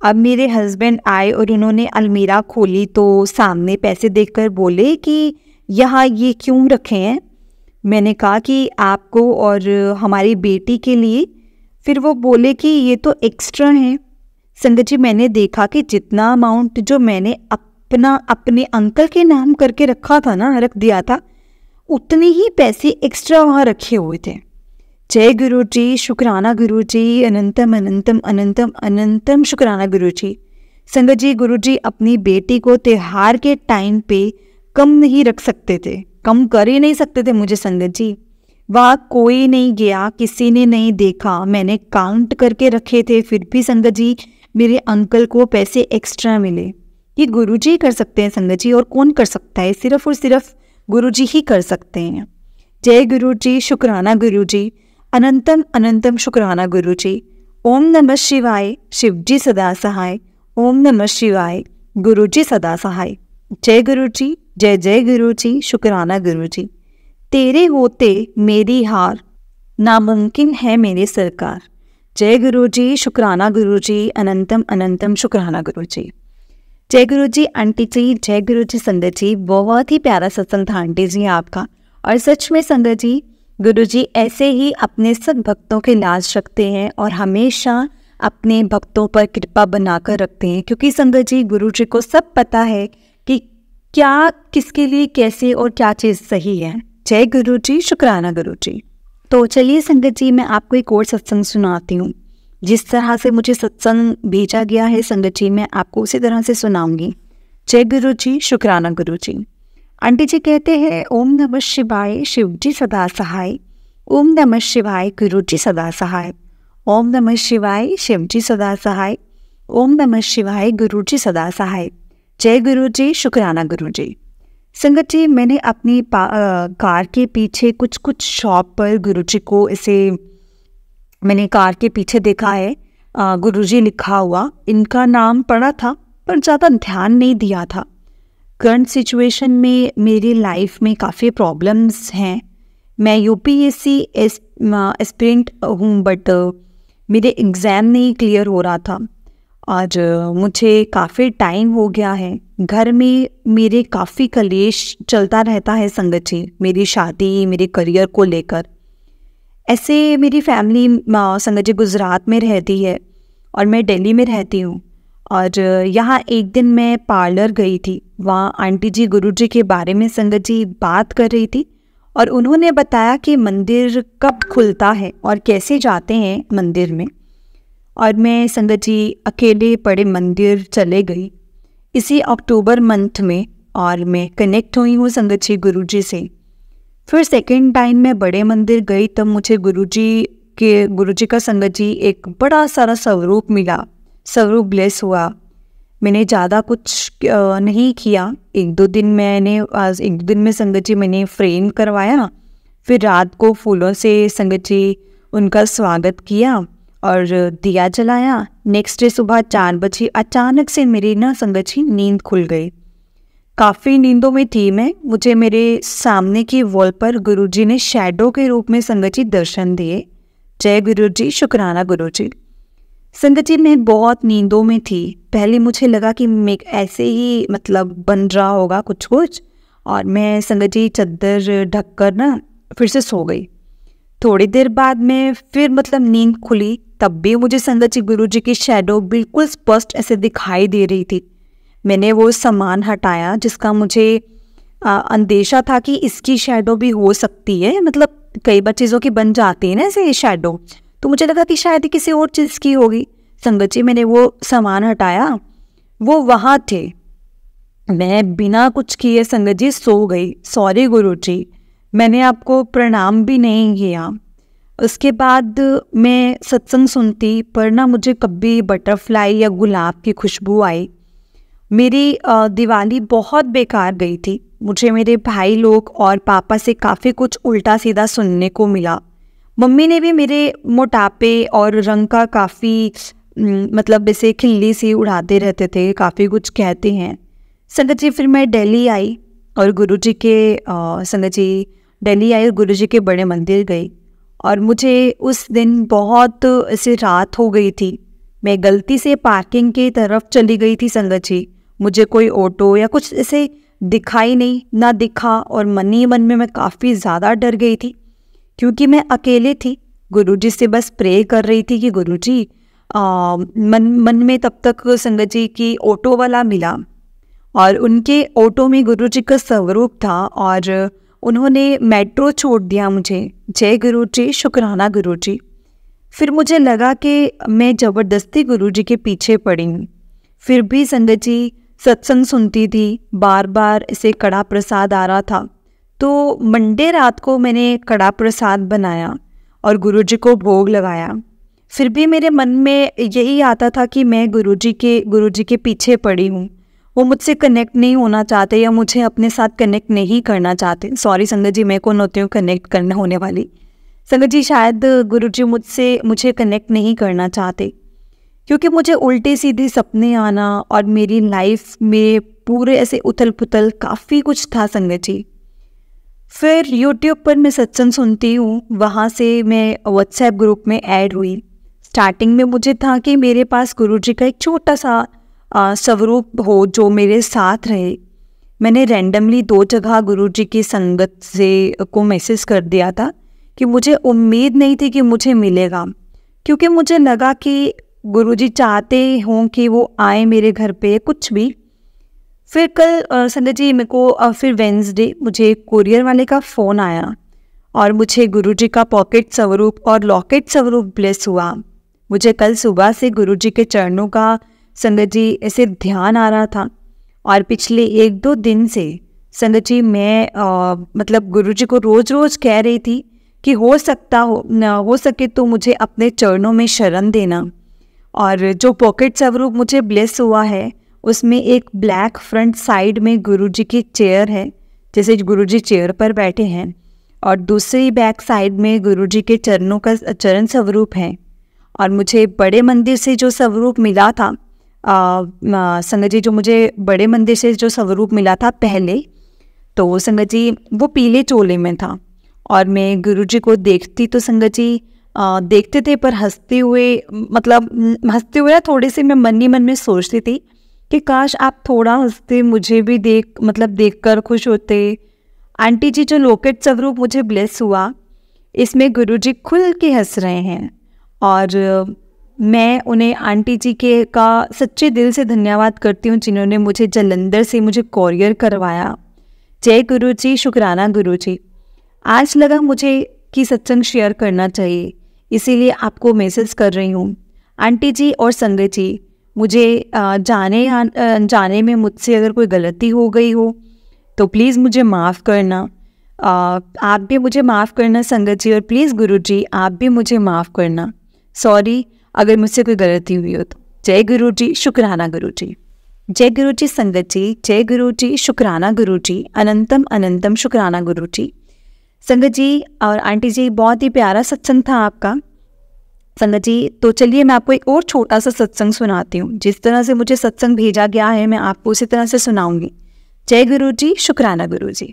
अब मेरे हस्बैंड आए और उन्होंने अलमीरा खोली तो सामने पैसे देखकर बोले कि यहाँ ये क्यों रखे हैं। मैंने कहा कि आपको और हमारी बेटी के लिए। फिर वो बोले कि ये तो एक्स्ट्रा हैं। संगत जी, मैंने देखा कि जितना अमाउंट जो मैंने अपने अंकल के नाम करके रखा था ना, रख दिया था, उतने ही पैसे एक्स्ट्रा वहाँ रखे हुए थे। जय गुरु जी, शुक्राना गुरु जी, अनंतम अनंतम अनंतम अनंतम शुक्राना गुरु जी। संगत जी, गुरु जी अपनी बेटी को त्योहार के टाइम पे कम नहीं रख सकते थे, कम कर ही नहीं सकते थे मुझे। संगत जी, वहाँ कोई नहीं गया, किसी ने नहीं देखा, मैंने काउंट करके रखे थे, फिर भी संगत जी मेरे अंकल को पैसे एक्स्ट्रा मिले। ये गुरु जी कर सकते हैं संगत जी, और कौन कर सकता है? सिर्फ और सिर्फ गुरु जी ही कर सकते हैं। जय गुरु जी, शुक्राना गुरु जी, अनंतम अनंतम शुक्राना गुरु जी। ओम नमः शिवाय, शिव जी सदा सहाय। ओम नमः शिवाय, गुरु जी सदा सहाय। जय गुरु जी, जय जय गुरु जी, शुक्राना गुरु जी। तेरे होते मेरी हार, नामुमकिन है मेरी सरकार। जय गुरु जी, शुक्राना गुरु जी, अनंतम अनंतम शुक्राना गुरु जी। जय गुरु जी आंटी जी, जय गुरु जी संगत जी। बहुत ही प्यारा सत्संग था आंटी जी आपका। और सच में संगत जी, गुरु जी ऐसे ही अपने सब भक्तों के लाज रखते हैं और हमेशा अपने भक्तों पर कृपा बनाकर रखते हैं, क्योंकि संगत जी गुरु जी को सब पता है कि क्या किसके लिए कैसे और क्या चीज़ सही है। जय गुरु जी, शुक्राना गुरु जी। तो चलिए संगत जी, मैं आपको एक और सत्संग सुनाती हूँ। जिस तरह से मुझे सत्संग भेजा गया है संगत जी, मैं आपको उसी तरह से सुनाऊंगी। जय गुरु जी, शुक्राना गुरु जी। आंटी जी कहते हैं, ओम नमः शिवाय, शिव जी सदा सहाय। ओम नमः शिवाय, गुरु जी सदा सहाय। ओम नमः शिवाय, शिव जी सदा सहाय। ओम नमः शिवाय, गुरु जी सदा सहाय। जय गुरु जी, शुक्राना गुरु जी। संगत जी, मैंने अपनी कार के पीछे कुछ शॉप पर गुरु जी को ऐसे मैंने कार के पीछे देखा है गुरुजी लिखा हुआ। इनका नाम पढ़ा था पर ज़्यादा ध्यान नहीं दिया था। करंट सिचुएशन में मेरी लाइफ में काफ़ी प्रॉब्लम्स हैं। मैं यूपीएससी एस्पिरेंट हूँ, बट मेरे एग्ज़ाम नहीं क्लियर हो रहा था। आज मुझे काफ़ी टाइम हो गया है। घर में मेरे काफ़ी कलेश चलता रहता है संगत जी, मेरी शादी, मेरे करियर को लेकर। ऐसे मेरी फैमिली संगत जी गुजरात में रहती है और मैं दिल्ली में रहती हूँ। और यहाँ एक दिन मैं पार्लर गई थी, वहाँ आंटी जी गुरुजी के बारे में संगत जी बात कर रही थी और उन्होंने बताया कि मंदिर कब खुलता है और कैसे जाते हैं मंदिर में। और मैं संगत जी अकेले बड़े मंदिर चले गई इसी अक्टूबर मंथ में, और मैं कनेक्ट हुई हूँ संगत जी गुरुजी से। फिर सेकेंड टाइम मैं बड़े मंदिर गई, तब मुझे गुरुजी का संगत जी एक बड़ा सारा स्वरूप मिला, स्वरूप ब्लेस हुआ। मैंने ज़्यादा कुछ नहीं किया। एक दो दिन में संगत जी मैंने फ्रेम करवाया, फिर रात को फूलों से संगत जी उनका स्वागत किया और दिया जलाया। नेक्स्ट डे सुबह 4 बजे अचानक से मेरी संगत जी नींद खुल गई। काफ़ी नींदों में थी मैं। मुझे मेरे सामने की वॉल पर गुरुजी ने शैडो के रूप में संगत जी दर्शन दिए। जय गुरु जी, शुक्राना गुरु जी। संगत जी मैं बहुत नींदों में थी। पहले मुझे लगा कि मैं ऐसे ही बन रहा होगा कुछ, और मैं संगत जी चद्दर ढककर फिर से सो गई। थोड़ी देर बाद में फिर नींद खुली, तब भी मुझे संगत जी गुरुजी की शैडो बिल्कुल स्पष्ट ऐसे दिखाई दे रही थी। मैंने वो सामान हटाया जिसका मुझे अंदेशा था कि इसकी शैडो भी हो सकती है, कई बार चीज़ों की बन जाती है ना ऐसे शैडो, तो मुझे लगा कि शायद किसी और चीज़ की होगी। संगत जी मैंने वो सामान हटाया, वो वहाँ थे। मैं बिना कुछ किए संगत जी सो गई। सॉरी गुरुजी, मैंने आपको प्रणाम भी नहीं किया। उसके बाद मैं सत्संग सुनती, पर ना मुझे कभी बटरफ्लाई या गुलाब की खुशबू आई। मेरी दिवाली बहुत बेकार गई थी। मुझे मेरे भाई लोग और पापा से काफ़ी कुछ उल्टा सीधा सुनने को मिला। मम्मी ने भी मेरे मोटापे और रंग का काफ़ी मतलब ऐसे खिल्ली सी उड़ाते रहते थे, काफ़ी कुछ कहते हैं। संगत जी फिर मैं दिल्ली आई और गुरुजी के संगत जी दिल्ली आई और गुरुजी के बड़े मंदिर गई। और मुझे उस दिन बहुत ऐसे रात हो गई थी। मैं गलती से पार्किंग की तरफ चली गई थी संगत जी। मुझे कोई ऑटो या कुछ ऐसे दिखाई नहीं ना दिखा और मन ही मन में मैं काफ़ी ज़्यादा डर गई थी, क्योंकि मैं अकेले थी। गुरुजी से बस प्रे कर रही थी कि गुरुजी मन में तब तक संगत जी की ऑटो वाला मिला और उनके ऑटो में गुरुजी का स्वरूप था और उन्होंने मेट्रो छोड़ दिया मुझे। जय गुरुजी, शुक्राना गुरुजी। फिर मुझे लगा कि मैं ज़बरदस्ती गुरुजी के पीछे पड़ी हूँ। फिर भी संगत जी सत्संग सुनती थी, बार बार ऐसे कड़ा प्रसाद आ रहा था। तो मंडे रात को मैंने कड़ा प्रसाद बनाया और गुरुजी को भोग लगाया। फिर भी मेरे मन में यही आता था कि मैं गुरुजी के पीछे पड़ी हूँ। वो मुझसे कनेक्ट नहीं होना चाहते या मुझे अपने साथ कनेक्ट नहीं करना चाहते। सॉरी संगत जी, मैं कौन होती हूँ कनेक्ट करने होने वाली। संगत जी शायद गुरुजी मुझे कनेक्ट नहीं करना चाहते, क्योंकि मुझे उल्टे सीधे सपने आना और मेरी लाइफ में पूरे ऐसे उथल पुथल काफ़ी कुछ था संगत जी। फिर यूट्यूब पर मैं सत्संग सुनती हूँ, वहाँ से मैं व्हाट्सएप ग्रुप में ऐड हुई। स्टार्टिंग में मुझे था कि मेरे पास गुरुजी का एक छोटा सा स्वरूप हो जो मेरे साथ रहे। मैंने रैंडमली 2 जगह गुरुजी की संगत से को मैसेज कर दिया था कि मुझे उम्मीद नहीं थी कि मुझे मिलेगा, क्योंकि मुझे लगा कि गुरुजी चाहते हों कि वो आए मेरे घर पे कुछ भी। फिर कल संगत जी मेरे को फिर वेंसडे मुझे कुरियर वाले का फ़ोन आया और मुझे गुरुजी का पॉकेट स्वरूप और लॉकेट स्वरूप ब्लेस हुआ। मुझे कल सुबह से गुरुजी के चरणों का संगत जी ऐसे ध्यान आ रहा था और पिछले 1-2 दिन से संगत जी मैं मतलब गुरुजी को रोज़ रोज़ कह रही थी कि हो सके तो मुझे अपने चरणों में शरण देना। और जो पॉकेट स्वरूप मुझे ब्लेस हुआ है उसमें एक ब्लैक फ्रंट साइड में गुरुजी की चेयर है, जैसे गुरुजी चेयर पर बैठे हैं, और दूसरी बैक साइड में गुरुजी के चरणों का चरण स्वरूप है। और मुझे बड़े मंदिर से जो स्वरूप मिला था संगत जी, जो मुझे बड़े मंदिर से जो स्वरूप मिला था पहले, तो संगत जी वो पीले चोले में था। और मैं गुरुजी को देखती तो संगत जी देखते थे पर हंसते हुए, मतलब हंसते हुए थोड़े से मैं मन ही मन में सोचती थी कि काश आप थोड़ा हंसते, मुझे भी देखकर खुश होते। आंटी जी जो लॉकेट स्वरूप मुझे ब्लेस हुआ, इसमें गुरुजी खुल के हंस रहे हैं और मैं उन्हें आंटी जी का सच्चे दिल से धन्यवाद करती हूँ जिन्होंने मुझे जालंधर से मुझे कोरियर करवाया। जय गुरुजी, शुक्राना गुरुजी। आज लगा मुझे कि सत्संग शेयर करना चाहिए, इसीलिए आपको मैसेज कर रही हूँ। आंटी जी और संगत जी, मुझे जाने में मुझसे अगर कोई गलती हो गई हो तो प्लीज़ मुझे माफ़ करना। आप भी मुझे माफ़ करना संगत जी, और प्लीज़ गुरुजी आप भी मुझे माफ़ करना। सॉरी अगर मुझसे कोई गलती हुई हो तो। जय गुरुजी, शुक्राना गुरुजी। जय गुरुजी संगत जी, जय गुरुजी, शुक्राना गुरुजी, अनंतम अनंतम शुक्राना गुरुजी। संगत जी और आंटी जी, बहुत ही प्यारा सत्संग था आपका संगत जी। तो चलिए मैं आपको एक और छोटा सा सत्संग सुनाती हूँ। जिस तरह से मुझे सत्संग भेजा गया है मैं आपको उसी तरह से सुनाऊंगी। जय गुरुजी, शुक्राना गुरुजी।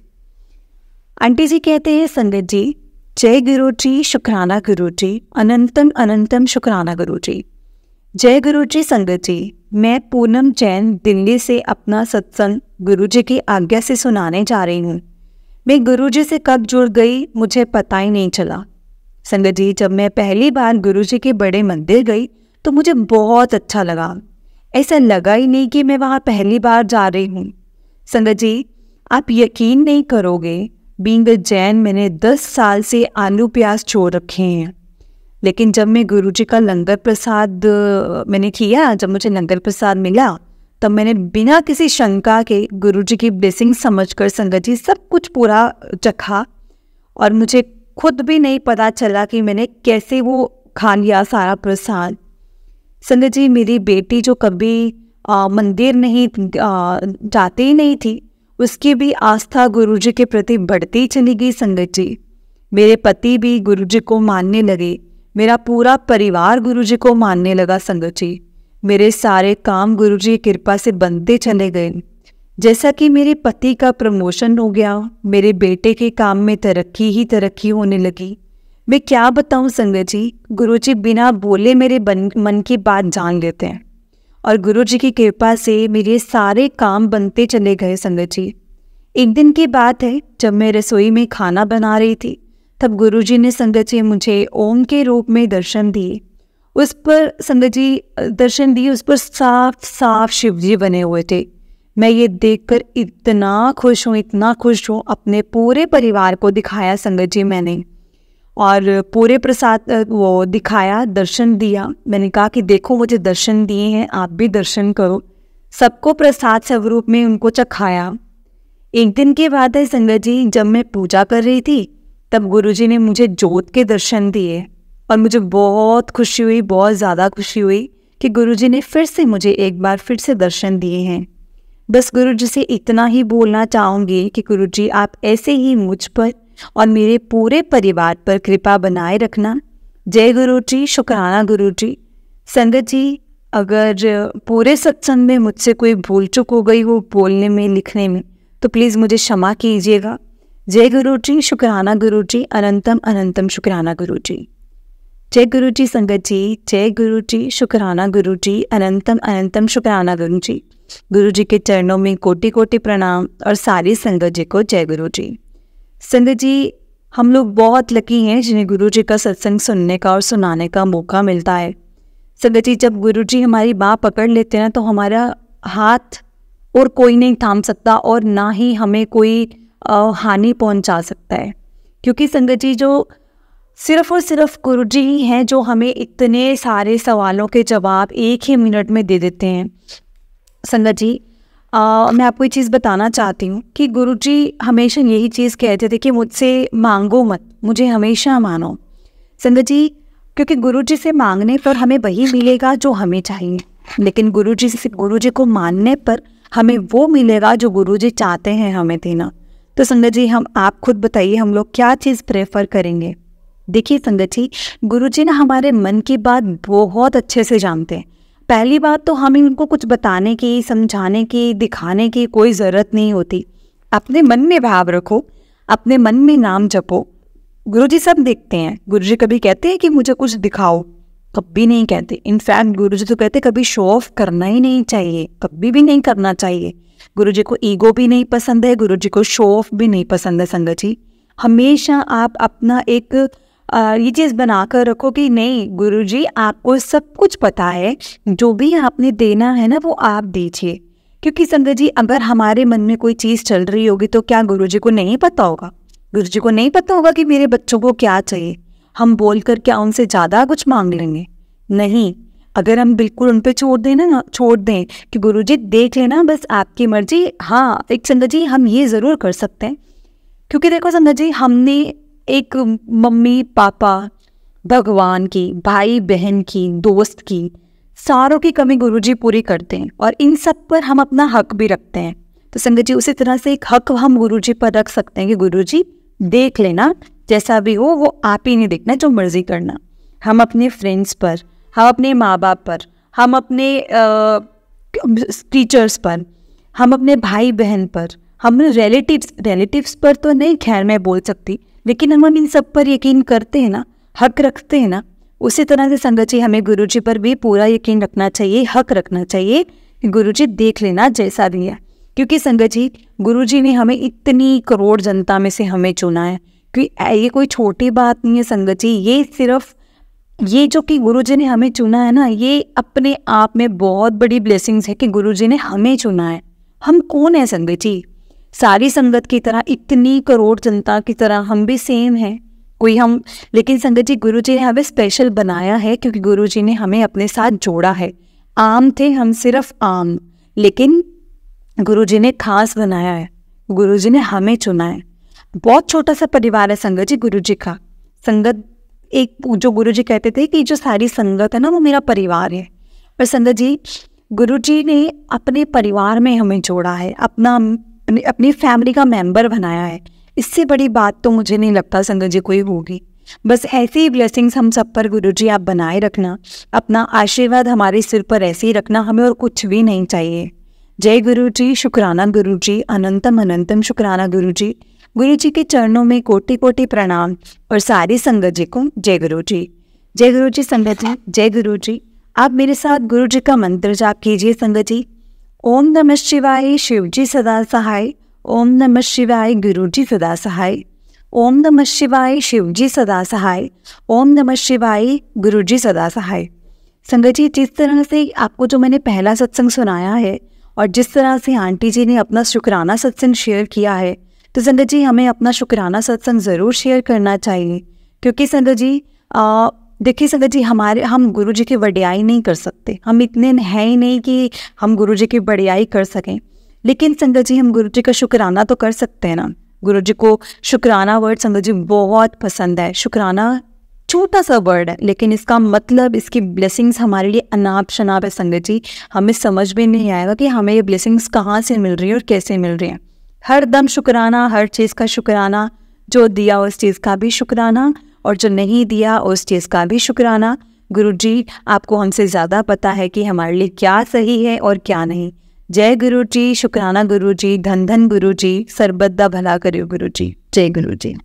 आंटी जी कहते हैं संगत जी, जय गुरुजी, शुक्राना गुरुजी, अनंतम अनंतम शुक्राना गुरुजी। जय गुरुजी संगत जी, मैं पूनम जैन दिल्ली से अपना सत्संग गुरुजी की आज्ञा से सुनाने जा रही हूँ। मैं गुरुजी से कब जुड़ गई मुझे पता ही नहीं चला। संगत जी, जब मैं पहली बार गुरुजी के बड़े मंदिर गई तो मुझे बहुत अच्छा लगा। ऐसा लगा ही नहीं कि मैं वहाँ पहली बार जा रही हूँ। संगत जी, आप यकीन नहीं करोगे, बीइंग अ जैन मैंने 10 साल से आलू प्याज छोड़ रखे हैं, लेकिन जब मैं गुरुजी का लंगर प्रसाद मैंने किया, जब मुझे लंगर प्रसाद मिला तब मैंने बिना किसी शंका के गुरुजी की ब्लेसिंग समझकर संगत जी सब कुछ पूरा चखा और मुझे खुद भी नहीं पता चला कि मैंने कैसे वो खा लिया सारा प्रसाद। संगत जी, मेरी बेटी जो कभी मंदिर नहीं जाती ही नहीं थी, उसकी भी आस्था गुरुजी के प्रति बढ़ती चली गई। संगत जी, मेरे पति भी गुरुजी को मानने लगे, मेरा पूरा परिवार गुरुजी को मानने लगा। संगत जी, मेरे सारे काम गुरुजी की कृपा से बनते चले गए। जैसा कि मेरे पति का प्रमोशन हो गया, मेरे बेटे के काम में तरक्की ही तरक्की होने लगी। मैं क्या बताऊं संगत जी, गुरुजी बिना बोले मेरे मन की बात जान लेते हैं और गुरुजी की कृपा से मेरे सारे काम बनते चले गए। संगत जी, एक दिन की बात है, जब मैं रसोई में खाना बना रही थी, तब गुरुजी ने संगत जी मुझे ओम के रूप में दर्शन दिए। उस पर संगत जी दर्शन दिए, उस पर साफ साफ शिव जी बने हुए थे। मैं ये देखकर इतना खुश हूँ, अपने पूरे परिवार को दिखाया संगत जी मैंने, और पूरे प्रसाद वो दिखाया, दर्शन दिया। मैंने कहा कि देखो मुझे दर्शन दिए हैं, आप भी दर्शन करो। सबको प्रसाद स्वरूप में उनको चखाया। एक दिन की बात है संगत जी, जब मैं पूजा कर रही थी, तब गुरुजी ने मुझे जोत के दर्शन दिए और मुझे बहुत खुशी हुई, बहुत ज़्यादा खुशी हुई कि गुरुजी ने फिर से मुझे एक बार फिर से दर्शन दिए हैं। बस गुरुजी से इतना ही बोलना चाहूँगी कि गुरुजी आप ऐसे ही मुझ पर और मेरे पूरे परिवार पर कृपा बनाए रखना। जय गुरुजी, शुक्राना गुरुजी। संगत जी, अगर पूरे सत्संग में मुझसे कोई भूल चूक हो गई हो बोलने में, लिखने में, तो प्लीज़ मुझे क्षमा कीजिएगा। जय गुरुजी, शुक्राना गुरुजी, अनंतम अनंतम शुक्राना गुरुजी। जय गुरुजी संगत जी, जय गुरुजी, शुक्राना गुरुजी, अनंतम अनंतम शुक्राना गुरुजी। गुरुजी के चरणों में कोटि कोटि प्रणाम और सारी संगत जी को जय गुरुजी। संगत जी, हम लोग बहुत लकी हैं जिन्हें गुरुजी का सत्संग सुनने का और सुनाने का मौका मिलता है। संगत जी, जब गुरुजी हमारी बाँह पकड़ लेते हैं तो हमारा हाथ और कोई नहीं थाम सकता और ना ही हमें कोई हानि पहुंचा सकता है, क्योंकि संगत जी जो सिर्फ और सिर्फ गुरुजी ही हैं जो हमें इतने सारे सवालों के जवाब एक ही मिनट में दे देते हैं। संगत जी, मैं आपको ये चीज़ बताना चाहती हूँ कि गुरुजी हमेशा यही चीज़ कहते थे कि मुझसे मांगो मत, मुझे हमेशा मानो। संगत जी, क्योंकि गुरुजी से मांगने पर हमें वही मिलेगा जो हमें चाहिए, लेकिन गुरुजी को मानने पर हमें वो मिलेगा जो गुरुजी चाहते हैं हमें देना। तो संगत जी, आप खुद बताइए, हम लोग क्या चीज़ प्रेफर करेंगे। देखिए संगत जी, गुरुजी ना हमारे मन की बात बहुत अच्छे से जानते हैं। पहली बात तो हमें उनको कुछ बताने की, समझाने की, दिखाने की कोई ज़रूरत नहीं होती। अपने मन में भाव रखो, अपने मन में नाम जपो, गुरुजी सब देखते हैं। गुरुजी कभी कहते हैं कि मुझे कुछ दिखाओ, कभी नहीं कहते। इनफैक्ट गुरुजी तो कहते कभी शो ऑफ करना ही नहीं चाहिए, कभी भी नहीं करना चाहिए। गुरुजी को ईगो भी नहीं पसंद है, गुरुजी को शो ऑफ भी नहीं पसंद है। संगत जी, हमेशा आप अपना एक ये चीज़ बनाकर रखो कि नहीं, गुरुजी आपको सब कुछ पता है, जो भी आपने देना है ना वो आप दीजिए। क्योंकि संगत जी, अगर हमारे मन में कोई चीज़ चल रही होगी तो क्या गुरुजी को नहीं पता होगा? गुरुजी को नहीं पता होगा कि मेरे बच्चों को क्या चाहिए? हम बोलकर क्या उनसे ज़्यादा कुछ मांग लेंगे? नहीं। अगर हम बिल्कुल उन पर छोड़ दें कि गुरुजी देख लेना, बस आपकी मर्जी। हाँ, एक संगत जी हम ये ज़रूर कर सकते हैं, क्योंकि देखो संगत जी, हमने एक मम्मी पापा, भगवान की, भाई बहन की, दोस्त की, सारों की कमी गुरुजी पूरी करते हैं और इन सब पर हम अपना हक भी रखते हैं। तो संगत जी, उसी तरह से एक हक हम गुरुजी पर रख सकते हैं कि गुरुजी देख लेना, जैसा भी हो वो आप ही नहीं देखना, जो मर्जी करना। हम अपने फ्रेंड्स पर, हम अपने माँ बाप पर, हम अपने टीचर्स पर, हम अपने भाई बहन पर, हम रिलेटिव्स पर तो नहीं खैर मैं बोल सकती, लेकिन हम इन सब पर यकीन करते हैं ना, हक रखते हैं ना। उसी तरह से संगत जी, हमें गुरुजी पर भी पूरा यकीन रखना चाहिए, हक रखना चाहिए कि गुरुजी देख लेना जैसा भी है। क्योंकि संगत जी, गुरुजी ने हमें इतनी करोड़ जनता में से हमें चुना है, क्योंकि ये कोई छोटी बात नहीं है संगत जी। ये सिर्फ ये जो कि गुरुजी ने हमें चुना है ना, ये अपने आप में बहुत बड़ी ब्लेसिंग्स है कि गुरुजी ने हमें चुना है। हम कौन है संगत जी? सारी संगत की तरह, इतनी करोड़ जनता की तरह हम भी सेम हैं। लेकिन संगत जी, गुरुजी ने हमें स्पेशल बनाया है, क्योंकि गुरुजी ने हमें अपने साथ जोड़ा है। आम थे हम, सिर्फ आम, लेकिन गुरुजी ने खास बनाया है, गुरुजी ने हमें चुना है। बहुत छोटा सा परिवार है संगत जी गुरुजी का, संगत एक जो गुरुजी कहते थे कि जो सारी संगत है ना वो मेरा परिवार है। पर संगत जी, गुरुजी ने अपने परिवार में हमें जोड़ा है, अपनी फैमिली का मेंबर बनाया है। इससे बड़ी बात तो मुझे नहीं लगता संगत जी कोई होगी। बस ऐसी ही ब्लेसिंग्स हम सब पर गुरुजी आप बनाए रखना, अपना आशीर्वाद हमारे सिर पर ऐसे ही रखना, हमें और कुछ भी नहीं चाहिए। जय गुरुजी, शुक्राना गुरुजी, अनंतम अनंतम शुक्राना गुरुजी। गुरुजी के चरणों में कोटि कोटि प्रणाम और सारी संगत जी को जय गुरुजी। जय गुरुजी संगत जी, जय गुरुजी। आप मेरे साथ गुरुजी का मंत्र जाप कीजिए संगत जी। ओम नमः शिवाय, शिवजी सदा सहाय। ओम नमः शिवाय, गुरुजी सदा सहाय। ओम नमः शिवाय, शिवजी सदा सहाय। ओम नमः शिवाय, गुरुजी सदा सहाय। संगत जी, जिस तरह से आपको जो मैंने पहला सत्संग सुनाया है और जिस तरह से आंटी जी ने अपना शुक्राना सत्संग शेयर किया है, तो संगत जी हमें अपना शुक्राना सत्संग ज़रूर शेयर करना चाहिए। क्योंकि संगत जी देखिए संगत जी, हम गुरु जी की वडियाई नहीं कर सकते, हम इतने हैं ही नहीं कि हम गुरु जी की वडियाई कर सकें। लेकिन संगत जी हम गुरु जी का शुक्राना तो कर सकते हैं ना। गुरु जी को शुक्राना वर्ड संगत जी बहुत पसंद है। शुक्राना छोटा सा वर्ड है, लेकिन इसका मतलब, इसकी ब्लेसिंग्स हमारे लिए अनाप शनाप है संगत जी। हमें समझ भी नहीं आएगा कि हमें ये ब्लेसिंग्स कहाँ से मिल रही है और कैसे मिल रही हैं। हर दम शुक्राना, हर चीज़ का शुक्राना। जो दिया उस चीज़ का भी शुक्राना और जो नहीं दिया उस चीज़ का भी शुक्राना। गुरुजी, आपको हमसे ज़्यादा पता है कि हमारे लिए क्या सही है और क्या नहीं। जय गुरुजी, शुक्राना गुरुजी, धन धन गुरुजी, सरबत दा भला करियो गुरुजी। जय गुरुजी।